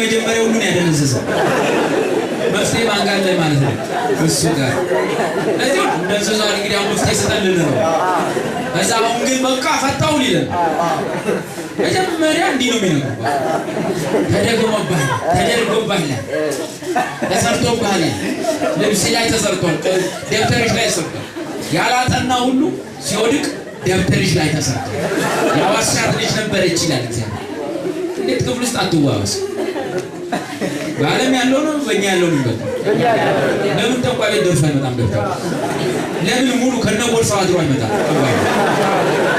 መጀመሪያው ሁሉ ያደነዘዘው መፍትሄ ማንጋል ላይ ማለት ነው እሱ ጋር ለዚህ እንደዚህ እንግዲህ አሁን መፍትሄ ሰጠልን ነው ከዛ አሁን ግን በቃ ፈታው ሊለን መጀመሪያ እንዲህ ነው የሚነግረው ተደርጎባል ተሰርቶባል ልብስ ላይ ተሰርቷል ደብተርሽ ላይ ተሰርቷል ያላጠና ሁሉ ሲወድቅ ደብተርሽ ላይ ተሰርቷል ያዋሻት ልጅ ነበረች ይላል እግዚአብሔር እንዴት ክፍል ውስጥ አትዋዋስ በዓለም ያለው ነው በእኛ ያለው ነው ለምን ተቋቤ ደርሶ አይመጣም ገብታ ለምን ሙሉ ከነቦርሳው አድሮ አይመጣም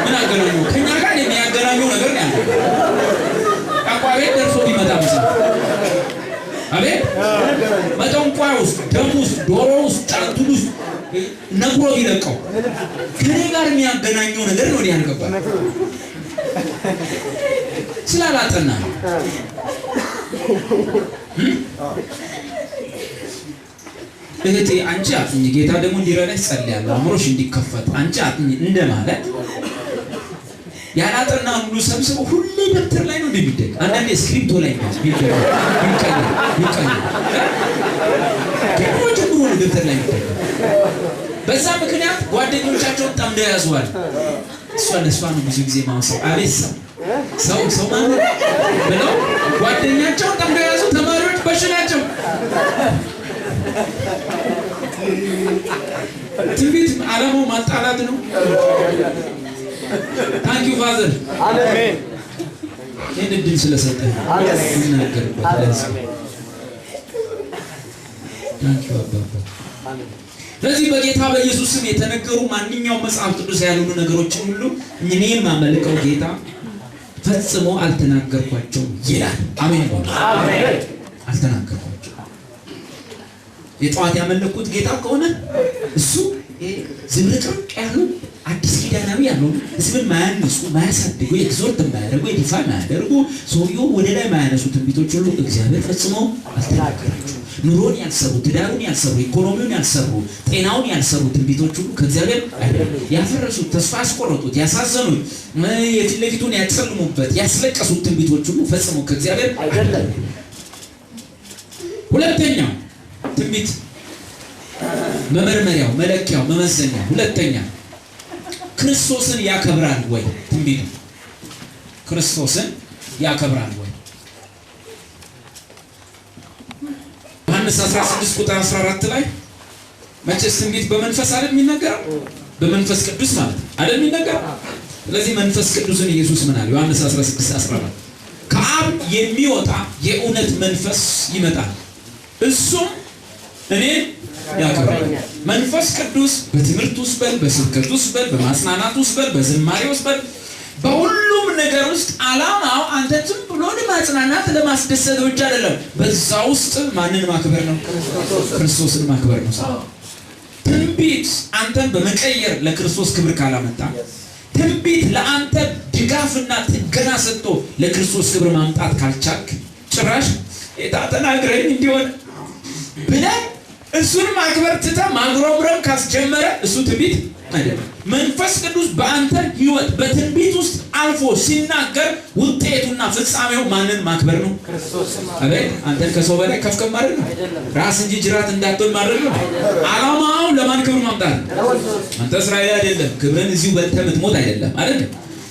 ምን አገናኙ ከኛ ጋር የሚያገናኘው ነገር ነው ያለው ተቋቤ ደርሶ ቢመጣ ብቻ አቤት መጠንቋይ ውስጥ ደም ውስጥ ዶሮ ውስጥ ጫንቱን ውስጥ ነግሮ ቢለቀው ከኔ ጋር የሚያገናኘው ነገር ነው ያልገባ ስላላጠና እህቴ አንቺ አጥኚ ጌታ ደግሞ እንዲረዳሽ ጸልያለሁ አእምሮሽ እንዲከፈት አንቺ አጥኚ እንደማለት ያላጠና ሁሉ ሰብስበው ሁሌ ደብተር ላይ ነው እንደሚደግ አንዳንዴ ስክሪፕቶ ላይ ቢቀር ጀምሮ ደብተር ላይ ነው በዛ ምክንያት ጓደኞቻቸውን ጠምደው ያዙዋል እሷ ነው ብዙ ጊዜ ማውሰው አቤት ሰው ማለት ነው ጓደኛቸው ጠምደው ያዙ ተማሪዎች በሽናቸው ትንቢት ዓላማው ማጣላት ነው ታንክ ዩ ፋዘር አሜን ይህን እድል ስለሰጠህ አሜን ስለዚህ በጌታ በኢየሱስ ስም የተነገሩ ማንኛውም መጽሐፍ ቅዱስ ያልሆኑ ነገሮችን ሁሉ እኔ የማመልከው ጌታ ፈጽሞ አልተናገርኳቸውም ይላል። አሜን አሜን። አልተናገርኳቸውም። የጠዋት ያመለኩት ጌታ ከሆነ እሱ ዝብርቅርቅ ያሉ አዲስ ኪዳናዊ ያለው እስምን ማያነሱ ማያሳድጉ ኤግዞርት ማያደርጉ ኤዲፋ ማያደርጉ ሰውየው ወደ ላይ ማያነሱ ትንቢቶች ሁሉ እግዚአብሔር ፈጽሞ አልተናገራቸውም። ኑሮን ያልሰሩ፣ ትዳሩን ያልሰሩ፣ ኢኮኖሚውን ያልሰሩ፣ ጤናውን ያልሰሩ ትንቢቶች ሁሉ ከእግዚአብሔር አይደለም። ያፈረሱት፣ ተስፋ ያስቆረጡት፣ ያሳዘኑት፣ የፊት ለፊቱን ያጨልሙበት፣ ያስለቀሱት ትንቢቶች ሁሉ ፈጽሞ ከእግዚአብሔር አይደለም። ሁለተኛው ትንቢት መመርመሪያው፣ መለኪያው፣ መመዘኛው ሁለተኛ ክርስቶስን ያከብራል ወይ? ትንቢቱ ክርስቶስን ያከብራል ወይ? ዮሐንስ 16 ቁጥር 14 ላይ መቼስ ትንቢት በመንፈስ አይደል የሚነገረው? በመንፈስ ቅዱስ ማለት አይደል የሚነገረው? ስለዚህ መንፈስ ቅዱስን ኢየሱስ ምን አለ? ዮሐንስ 16 14 ከአብ የሚወጣ የእውነት መንፈስ ይመጣል፣ እሱም እኔን ያከብረኛል። መንፈስ ቅዱስ በትምህርት ውስጥ በል፣ በስብከት ውስጥ በል፣ በማጽናናት ውስጥ በል፣ በዝማሬ ውስጥ በል፣ በሁሉም ነገር ውስጥ ዓላማው አንተ ዝም ብሎ ለማጽናናት ለማስደሰት ብቻ አይደለም። በዛ ውስጥ ማንን ማክበር ነው? ክርስቶስን ማክበር ነው። ትንቢት አንተን በመቀየር ለክርስቶስ ክብር ካላመጣ፣ ትንቢት ለአንተ ድጋፍና ጥገና ሰጥቶ ለክርስቶስ ክብር ማምጣት ካልቻልክ፣ ጭራሽ ተናግረኝ እንዲሆን ብለህ እሱን ማክበር ትተህ ማጉረምረም ካስጀመረ እሱ ትንቢት አይደለም። መንፈስ ቅዱስ በአንተ ሕይወት በትንቢት ውስጥ አልፎ ሲናገር ውጤቱና ፍጻሜው ማንን ማክበር ነው? ክርስቶስን። አቤት! አንተን ከሰው በላይ ከፍ ማድረግ ነው። ራስ እንጂ ጅራት እንዳትሆን ማድረግ ነው። ዓላማው ለማን ክብር ማምጣት? አንተ እስራኤል አይደለም። ክብርን እዚሁ በልተህ የምትሞት አይደለም አይደል?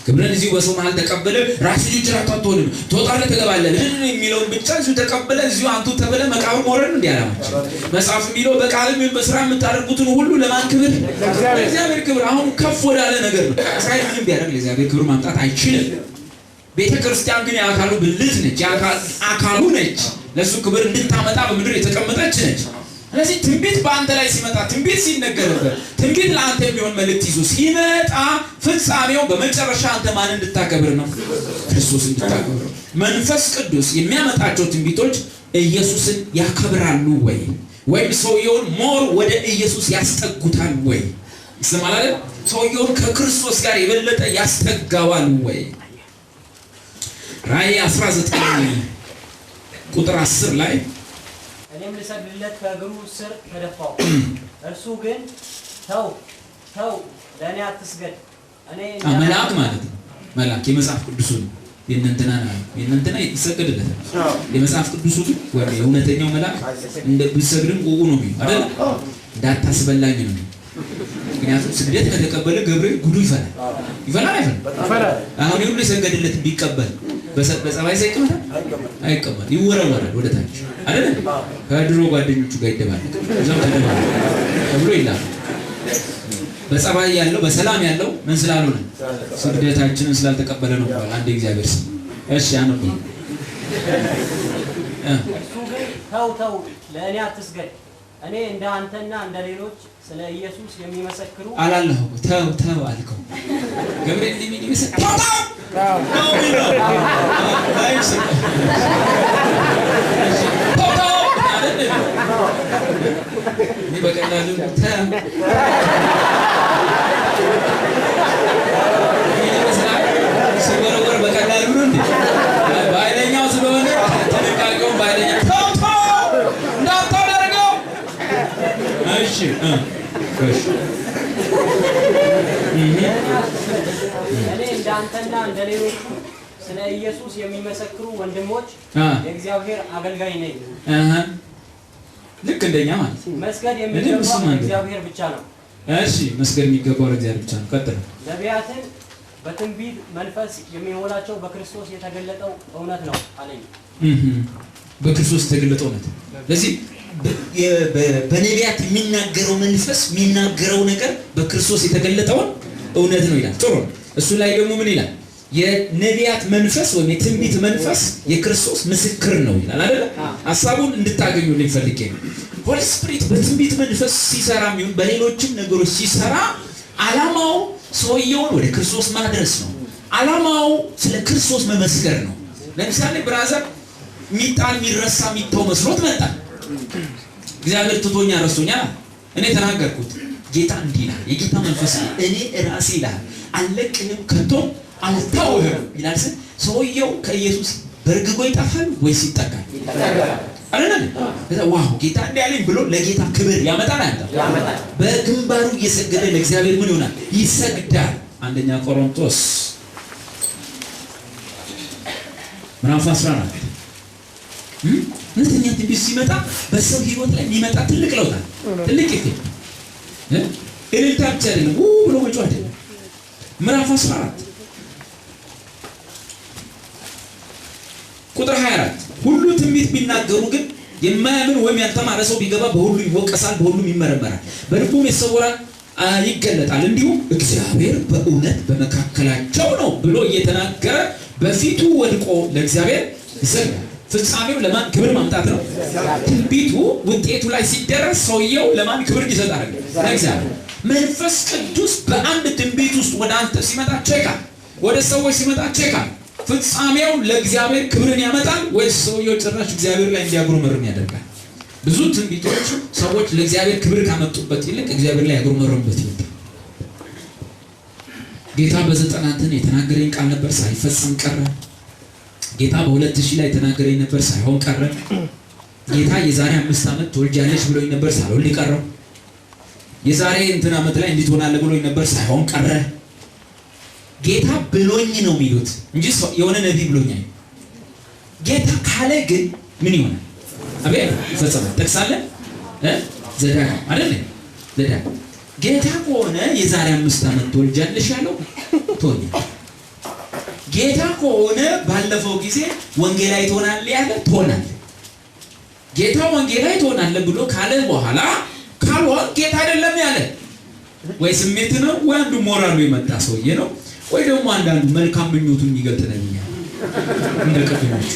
ክብርን እዚሁ በሰው መሃል ተቀበለ ራስ እንጂ ጅራት አትሆንም፣ ትወጣለህ፣ ትገባለህ የሚለውን ብቻ እዚሁ ተቀበለ እዚሁ አንቱ ተበለ መቃብር መውረድ እንዲህ አላማቸው። መጽሐፍ የሚለው በቃልም በስራ የምታደርጉትን ሁሉ ለማን ክብር? ለእግዚአብሔር ክብር። አሁን ከፍ ወዳለ ነገር ነው። እስራኤል ምንም ቢያደርግ ለእግዚአብሔር ክብር ማምጣት አይችልም። ቤተ ክርስቲያን ግን የአካሉ ብልት ነች፣ አካሉ ነች። ለእሱ ክብር እንድታመጣ በምድር የተቀመጠች ነች። ስለዚህ ትንቢት በአንተ ላይ ሲመጣ፣ ትንቢት ሲነገርበት፣ ትንቢት ለአንተ የሚሆን መልእክት ይዞ ሲመጣ ፍጻሜው በመጨረሻ አንተ ማን እንድታከብር ነው? ክርስቶስ እንድታከብር ነው። መንፈስ ቅዱስ የሚያመጣቸው ትንቢቶች ኢየሱስን ያከብራሉ ወይ? ወይም ሰውየውን ሞር ወደ ኢየሱስ ያስጠጉታል ወይ? ይሰማል አይደል? ሰውየውን ከክርስቶስ ጋር የበለጠ ያስጠጋዋል ወይ? ራእይ 19 ቁጥር 10 ላይ እኔም ልሰግድለት ከእግሩ ስር ተደፋው። እርሱ ግን ተው ለእኔ አትስገድ፣ እኔ መልአክ ማለት ነው። መልአክ የመጽሐፍ ቅዱሱ ነው። የእነንትና ይሰገድለታል። የመጽሐፍ ቅዱሱ ወይ የእውነተኛው መልአክ እንደ ብትሰግድም ቁቁ ነው የሚለው አይደል? እንዳታስበላኝ ነው። ምክንያቱም ስግደት ከተቀበለ ገብርኤል ጉዱ ይፈላል አይፈላል? አሁን ይሁን የሰገድለት ቢቀበል በጸባይ ሳይቀመጥ አይቀመጥ፣ ይወረወራል ወደ ታች አይደል? ከድሮ ጓደኞቹ ጋር ይደባል እዛው ተደባል ተብሎ ይላል። በጸባይ ያለው በሰላም ያለው ምን ስላልሆነ ስግደታችንን ስላልተቀበለ ነው ብሏል አንድ እግዚአብሔር ሰው። እሺ አንዱ እሱ ግን ተው ለእኔ አትስገድ፣ እኔ እንደ አንተና እንደ ሌሎች ስለ ኢየሱስ የሚመሰክሩ አላለሁ። ተው አልከው ገብርኤል እንዲህ ይመሰክር በቀላሉ ሲወረወር በቀላሉ ነው እንዴ? በኃይለኛው ስለሆነ ጥንቃቄውን በኃይለኛው እንዳታደርገው። እሺ እኔ እንዳንተና እንደ ሌሎቹ ስለ ኢየሱስ የሚመሰክሩ ወንድሞች የእግዚአብሔር አገልጋይ ነኝ። ልክ እንደኛ ማለት መስገድ የሚገባው ለእግዚአብሔር ብቻ ነው። እሺ መስገድ የሚገባው ለእግዚአብሔር ብቻ ነው። ቀጥል። ነቢያትን በትንቢት መንፈስ የሚሞላቸው በክርስቶስ የተገለጠው እውነት ነው አለኝ። በክርስቶስ የተገለጠው እውነት። ስለዚህ በነቢያት የሚናገረው መንፈስ የሚናገረው ነገር በክርስቶስ የተገለጠውን እውነት ነው ይላል። ጥሩ። እሱ ላይ ደግሞ ምን ይላል? የነቢያት መንፈስ ወይም የትንቢት መንፈስ የክርስቶስ ምስክር ነው ይላል አይደል? ሐሳቡን እንድታገኙልኝ ፈልጌ ነው። ሆሊ ስፒሪት በትንቢት መንፈስ ሲሰራ ይሁን በሌሎችም ነገሮች ሲሰራ ዓላማው ሰውየውን ወደ ክርስቶስ ማድረስ ነው። ዓላማው ስለ ክርስቶስ መመስከር ነው። ለምሳሌ ብራዘር ሚጣል የሚረሳ ሚተው መስሎት መጣ። እግዚአብሔር ትቶኛ ረስቶኛል። እኔ ተናገርኩት። ጌታ እንዲህ ይላል፣ የጌታ መንፈስ እኔ ራሴ ይላል አልለቅህም ከቶ አልተውህም ይላል። ሰውየው ከኢየሱስ በርግጎ ይጠፋል ወይስ ይጠጋል? አይደል? ዋው ጌታ እንዲህ ያለኝ ብሎ ለጌታ ክብር ያመጣል። ያመጣል። በግንባሩ እየሰገደ ለእግዚአብሔር ምን ይሆናል? ይሰግዳል። አንደኛ ቆሮንቶስ ምዕራፍ 14 እውነተኛ ትንቢት ሲመጣ በሰው ህይወት ላይ የሚመጣ ትልቅ ለውጥ አለ። ትልቅ ኢፌክት እልልታ ብቻ አይደለም፣ ብሎ መጮህ አይደለም። ምዕራፍ 14 ቁጥር 24 ሁሉ ትንቢት ቢናገሩ ግን የማያምን ወይም ያልተማረ ሰው ቢገባ በሁሉ ይወቀሳል፣ በሁሉም ይመረመራል፣ በልቡም የተሰወረ ይገለጣል። እንዲሁም እግዚአብሔር በእውነት በመካከላቸው ነው ብሎ እየተናገረ በፊቱ ወድቆ ለእግዚአብሔር ይሰግዳል። ፍጻሜው ለማን ክብር ማምጣት ነው? ትንቢቱ ውጤቱ ላይ ሲደረስ ሰውየው ለማን ክብር ይሰጣል? ለእግዚአብሔር። መንፈስ ቅዱስ በአንድ ትንቢት ውስጥ ወደ አንተ ሲመጣ ቼካል፣ ወደ ሰዎች ሲመጣ ቼካል። ፍጻሜው ለእግዚአብሔር ክብርን ያመጣል ወይስ ሰውየው ጭራሽ እግዚአብሔር ላይ እንዲያጉረመርም ያደርጋል? ብዙ ትንቢቶች ሰዎች ለእግዚአብሔር ክብር ካመጡበት ይልቅ እግዚአብሔር ላይ ያጉረመርሙበት ይወጣል። ጌታ በ90 የተናገረኝ ቃል ነበር ሳይፈጸም ቀረ። ጌታ በ2000 ላይ የተናገረኝ ነበር ሳይሆን ቀረ። ጌታ የዛሬ 5 ዓመት ትወልጃለሽ ብሎኝ ነበር ሳልወልድ ቀረው። የዛሬ እንትን ዓመት ላይ እንዲህ ትሆናለህ ብሎኝ ነበር ሳይሆን ቀረ። ጌታ ብሎኝ ነው የሚሉት እንጂ የሆነ ነብይ ብሎኛል። ጌታ ካለ ግን ምን ይሆናል? አቤት ይፈጸማል። ጠቅሳለን ዘዳግም አይደል? ዘዳግም ጌታ ከሆነ የዛሬ 5 ዓመት ትወልጃለሽ ያለው ትሆኛለሽ። ጌታ ከሆነ ባለፈው ጊዜ ወንጌላዊ ትሆናለህ ያለ ትሆናለህ። ጌታ ወንጌላዊ ትሆናለህ ብሎ ካለ በኋላ ካልሆን ጌታ አይደለም ያለ ወይ ስሜት ነው ወይ አንዱ ሞራሉ የመጣ ሰውዬ ነው ወይ ደግሞ አንዳንዱ መልካም ምኞቱን የሚገልጥ ነብይ ነው። እንደቀደሙት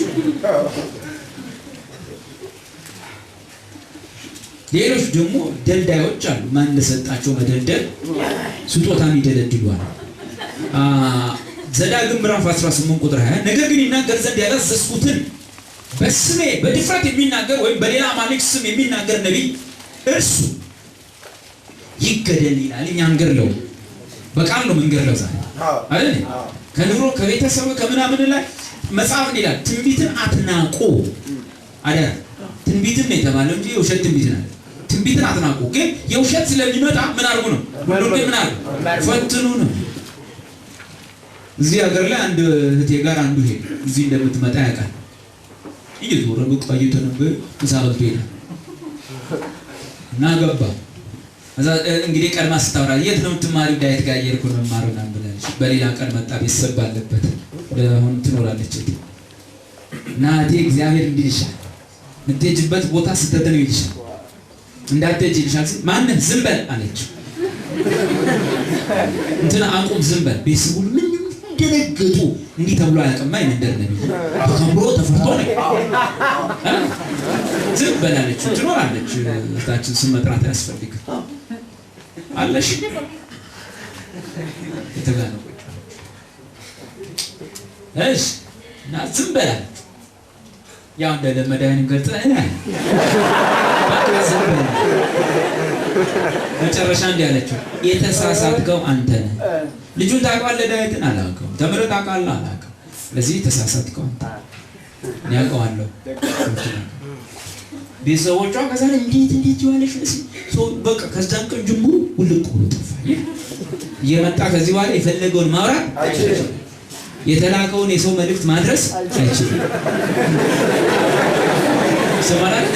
ሌሎች ደግሞ ደልዳዮች አሉ። ማን እንደሰጣቸው መደልደል ስጦታን ይደለድሏል። ዘዳግም ምዕራፍ 18 ቁጥር 20 ነገር ግን ይናገር ዘንድ ያላዘዝኩትን በስሜ በድፍረት የሚናገር ወይም በሌላ አማልክት ስም የሚናገር ነብይ እርሱ ይገደል ይላል። እኛ አንገድለው፣ በቃል ነው የምንገድለው ዛሬ አይደል? ከኑሮ ከቤተሰብ ከምናምን ላይ መጽሐፍ ይላል ትንቢትን አትናቁ አይደል? ትንቢትን ነው የተባለው እንጂ የውሸት ትንቢት ነው። ትንቢትን አትናቁ። ግን የውሸት ስለሚመጣ ምን አድርጉ ነው? ምን አድርጉ? ፈትኑ ነው። እዚህ ሀገር ላይ አንድ እህቴ ጋር አንዱ ሄደ። እዚህ እንደምትመጣ ያውቃል። እየዞረ በቃ እየተነበየ ምሳ በልቶ ሄደ እና ገባ። እዛ እንግዲህ ቀድማ ስታወራ የት ነው የምትማሪው? ዳዊት ጋር እየሄድኩ ነው የምማረው ምናምን ብላለች። በሌላ ቀን መጣ። ቤተሰብ ባለበት አሁን ትኖራለች እና እህቴ እግዚአብሔር እንዲህ ይልሻል፣ የምትሄጂበት ቦታ ስህተት ነው ይልሻል፣ እንዳትሄጂ ይልሻል። ማነህ? ዝም በል አለችው። እንትና አቁም፣ ዝም በል። ቤተሰቡ ምን ደነገጡ። እንዲህ ተብሎ አያውቅም። አይነደር ነብይ ተከብሮ ተፈርቶ ነው። ዝም በል አለችው። ትኖራለች። እህታችን ስም መጥራት አያስፈልግም አለሽ የተጋነው እሺ እና ዝም በል አለችው። ያው እንደለመዳን ገልጸና መጨረሻ እንዲህ አለችው፣ የተሳሳትከው አንተ ነህ። ልጁን ታውቀዋለህ? ዳዊትን አላውቀውም። ተምረህ ታውቃለህ? አላውቀውም። ለዚህ ተሳሳትከው አንተ። እኔ አውቀዋለሁ። ቤተሰቦቿ ከዛ እንዴት ይዋለሽ ሰው በቃ ከዛን ቀን ጀምሮ ውልቅ ብሎ ጠፋ። እየመጣ ከዚህ በኋላ የፈለገውን ማውራት አይችልም። የተላከውን የሰው መልእክት ማድረስ አይችልም። ሰማራል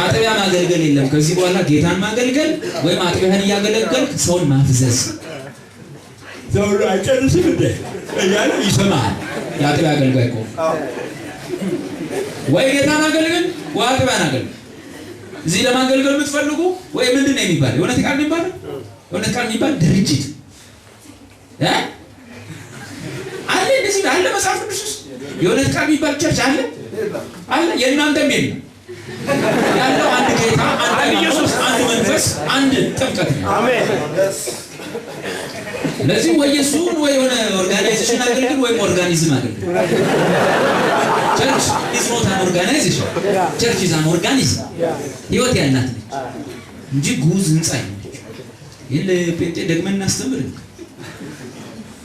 አጥቢያ ማገልገል የለም ከዚህ በኋላ ጌታን ማገልገል ወይም አጥቢያን እያገለገልክ ሰውን ማፍዘዝ ዘውሩ አይጨርስም እንደ እያለ ይሰማል። የአጥቢያ አገልጋይ እኮ ወይ ጌታን አገልግል ወይ አጥቢያን አገልግል። እዚህ ለማገልገል የምትፈልጉ ወይ ምንድን ነው የሚባል የእውነት ቃል የሚባል የእውነት ቃል የሚባል ድርጅት አለ እንደዚህ አለ መጽሐፍ ቅዱስ ውስጥ የእውነት ቃል የሚባል ቸርች አለ አለ። የእናንተም የለም ያለው አንድ ጌታ፣ አንድ ኢየሱስ፣ አንድ መንፈስ፣ አንድ ጥምቀት ነው። አሜን። ለዚህ ወይ ኢየሱስን ወይ የሆነ ኦርጋናይዜሽን አገልግል ወይ ኦርጋኒዝም አገልግል። ቸርች ኢዝ ኖት አን ኦርጋናይዜሽን። ቸርች ኢዝ አን ኦርጋኒዝም። ህይወት ያላት ነች እንጂ ጉዝ ህንጻ አይደለች። ይሄን ለጴንጤ ደግመን እናስተምር።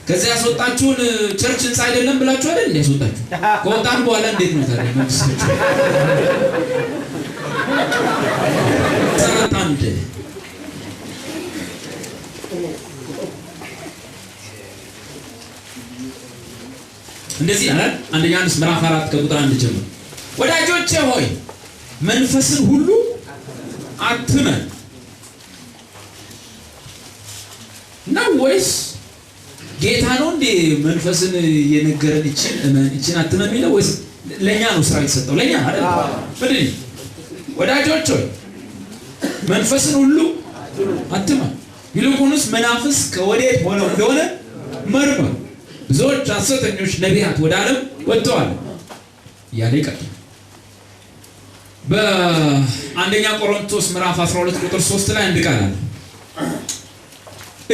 ከዚያ ያስወጣችሁን ቸርች ህንጻ አይደለም ብላችሁ አይደል እንዴ ያስወጣችሁ? ከወጣን በኋላ እንዴት ነው ታዲያ መንፈሳችሁ? ሰራታንደ እንደዚህ አለ አንደኛ ዮሐንስ ምዕራፍ 4 ከቁጥር 1 ጀምሮ ወዳጆቼ ሆይ መንፈስን ሁሉ አትመን ነው ወይስ ጌታ ነው እንዴ መንፈስን የነገረን? እቺን አትመን የሚለው ወይስ ለኛ ነው ስራ የተሰጠው? ለኛ አይደል? ምንድን ወዳጆች ሆይ መንፈስን ሁሉ አትመን፣ ይልቁንስ መናፍስት ከወዴት ሆነው እንደሆነ መርምር፣ ብዙዎች ሐሰተኞች ነቢያት ወደ ዓለም ወጥተዋል እያለ ይቀጥላል። በአንደኛ ቆሮንቶስ ምዕራፍ 12 ቁጥር 3 ላይ አንድ ቃል አለ።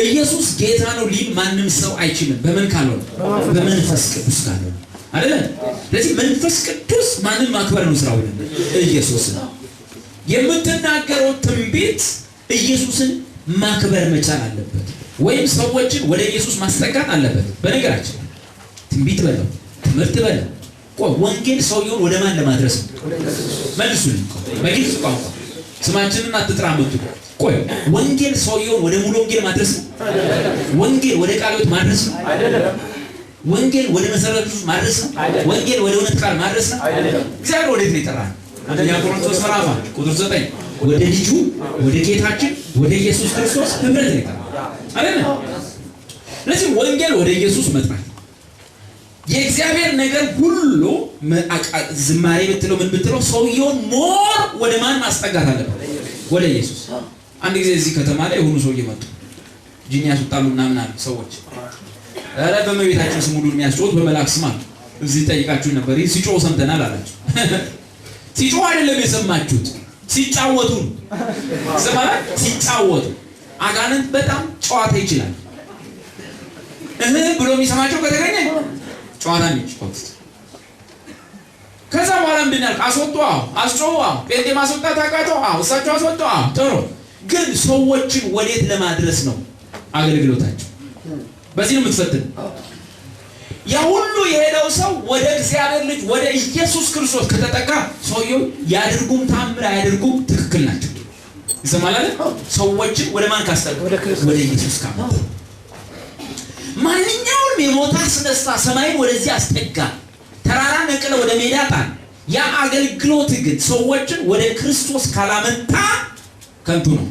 ኢየሱስ ጌታ ነው ሊል ማንም ሰው አይችልም። በምን ካልሆነ? በመንፈስ ቅዱስ ካልሆነ አይደል? ስለዚህ መንፈስ ቅዱስ ማንም ማክበር ነው ስራው። ኢየሱስ ነው የምትናገረው ትንቢት ኢየሱስን ማክበር መቻል አለበት፣ ወይም ሰዎችን ወደ ኢየሱስ ማስጠጋት አለበት። በነገራችን ትንቢት በለው ትምህርት በለው ወንጌል ሰውየውን ወደ ማን ለማድረስ ነው? መልሱልኝ በግልጽ ቋንቋ ስማችንን አትጥራመቱ። ቆይ ወንጌል ሰውየውን ወደ ሙሉ ወንጌል ማድረስ ነው? ወንጌል ወደ ቃሎት ማድረስ ነው? አይደለም። ወንጌል ወደ መሰረቱ ማድረስ ነው? ወንጌል ወደ እውነት ቃል ማድረስ ነው? እግዚአብሔር ወዴት ነው የጠራን? አንደኛ ቆሮንቶስ ምዕራፍ 1 ቁጥር 9 ወደ ልጁ ወደ ጌታችን ወደ ኢየሱስ ክርስቶስ ህብረት ነው የጠራን አይደል? ስለዚህ ወንጌል ወደ ኢየሱስ መጥራት የእግዚአብሔር ነገር ሁሉ ዝማሬ ብትለው ምን ብትለው ሰውየውን ሞር ወደ ማን ማስጠጋት አለበት? ወደ ኢየሱስ። አንድ ጊዜ እዚህ ከተማ ላይ የሆኑ ሰው እየመጡ ጂኒ ያስወጣሉ ምናምን አሉ ሰዎች። ኧረ በመቤታችን ስም ሁሉ የሚያስጮት በመላክ ስም አሉ። እዚህ ጠይቃችሁ ነበር። ይህ ሲጮህ ሰምተናል አላችሁ። ሲጮህ አይደለም የሰማችሁት፣ ሲጫወቱ ዘማራ ሲጫወቱ። አጋንንት በጣም ጨዋታ ይችላል። ብሎ የሚሰማቸው ከተገኘ ጨዋታ ነው የሚጫወቱት። ከዛ በኋላ ምንድነው አስወጡ? አስጮሁ። ጴንጤ ማስወጣት አቃተው? እሳቸው አስወጡ። ጥሩ። ግን ሰዎችን ወዴት ለማድረስ ነው አገልግሎታቸው? በዚህ ነው የምትፈትን። ያ ሁሉ የሄደው ሰው ወደ እግዚአብሔር ልጅ ወደ ኢየሱስ ክርስቶስ ከተጠጋ ሰውየው ያድርጉም ታምር አያድርጉም ትክክል ናቸው። ይሰማል አይደል? ሰዎችን ወደ ማን ካስጠጋ? ወደ ኢየሱስ ካመጣ ማንኛውም የሞታ አስነሳ ሰማይን ወደዚህ አስጠጋ፣ ተራራ ነቅለ ወደ ሜዳ ጣል። ያ አገልግሎት ግን ሰዎችን ወደ ክርስቶስ ካላመጣ ከንቱ ነው።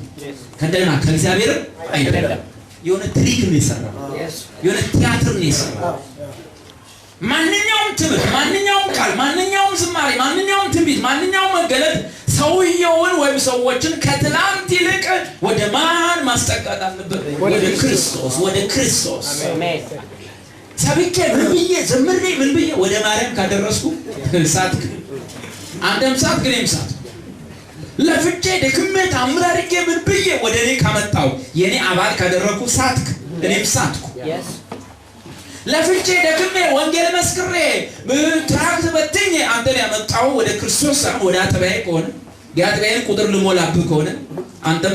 ከእንደገና ከእግዚአብሔር አይደለም። የሆነ ትሪክ ነው የሰራው፣ የሆነ ቲያትር ነው የሰራው። ማንኛውም ትምህርት፣ ማንኛውም ቃል፣ ማንኛውም ዝማሬ፣ ማንኛውም ትንቢት፣ ማንኛውም መገለጥ ሰውየውን ወይም ሰዎችን ከትላንት ይልቅ ወደ ማን ማስጠጋት አለበት? ወደ ክርስቶስ፣ ወደ ክርስቶስ። ሰብኬ ምን ብዬ ዘምሬ ምን ብዬ ወደ ማርያም ካደረስኩ ሳትክ፣ አንተም ሳትክ እኔም ሳትኩ። ለፍቼ ደክሜ ታምር አድርጌ ምን ብዬ ወደ እኔ ካመጣው የኔ አባል ካደረኩ ሳትክ እኔም ሳትኩ። ለፍቼ ደክሜ ወንጌል መስክሬ ትራክት በትኜ አንተን ያመጣው ወደ ክርስቶስ ወደ አጥቢያዬ ከሆነ የአጥቢያዬን ቁጥር ልሞላብህ ከሆነ አንተም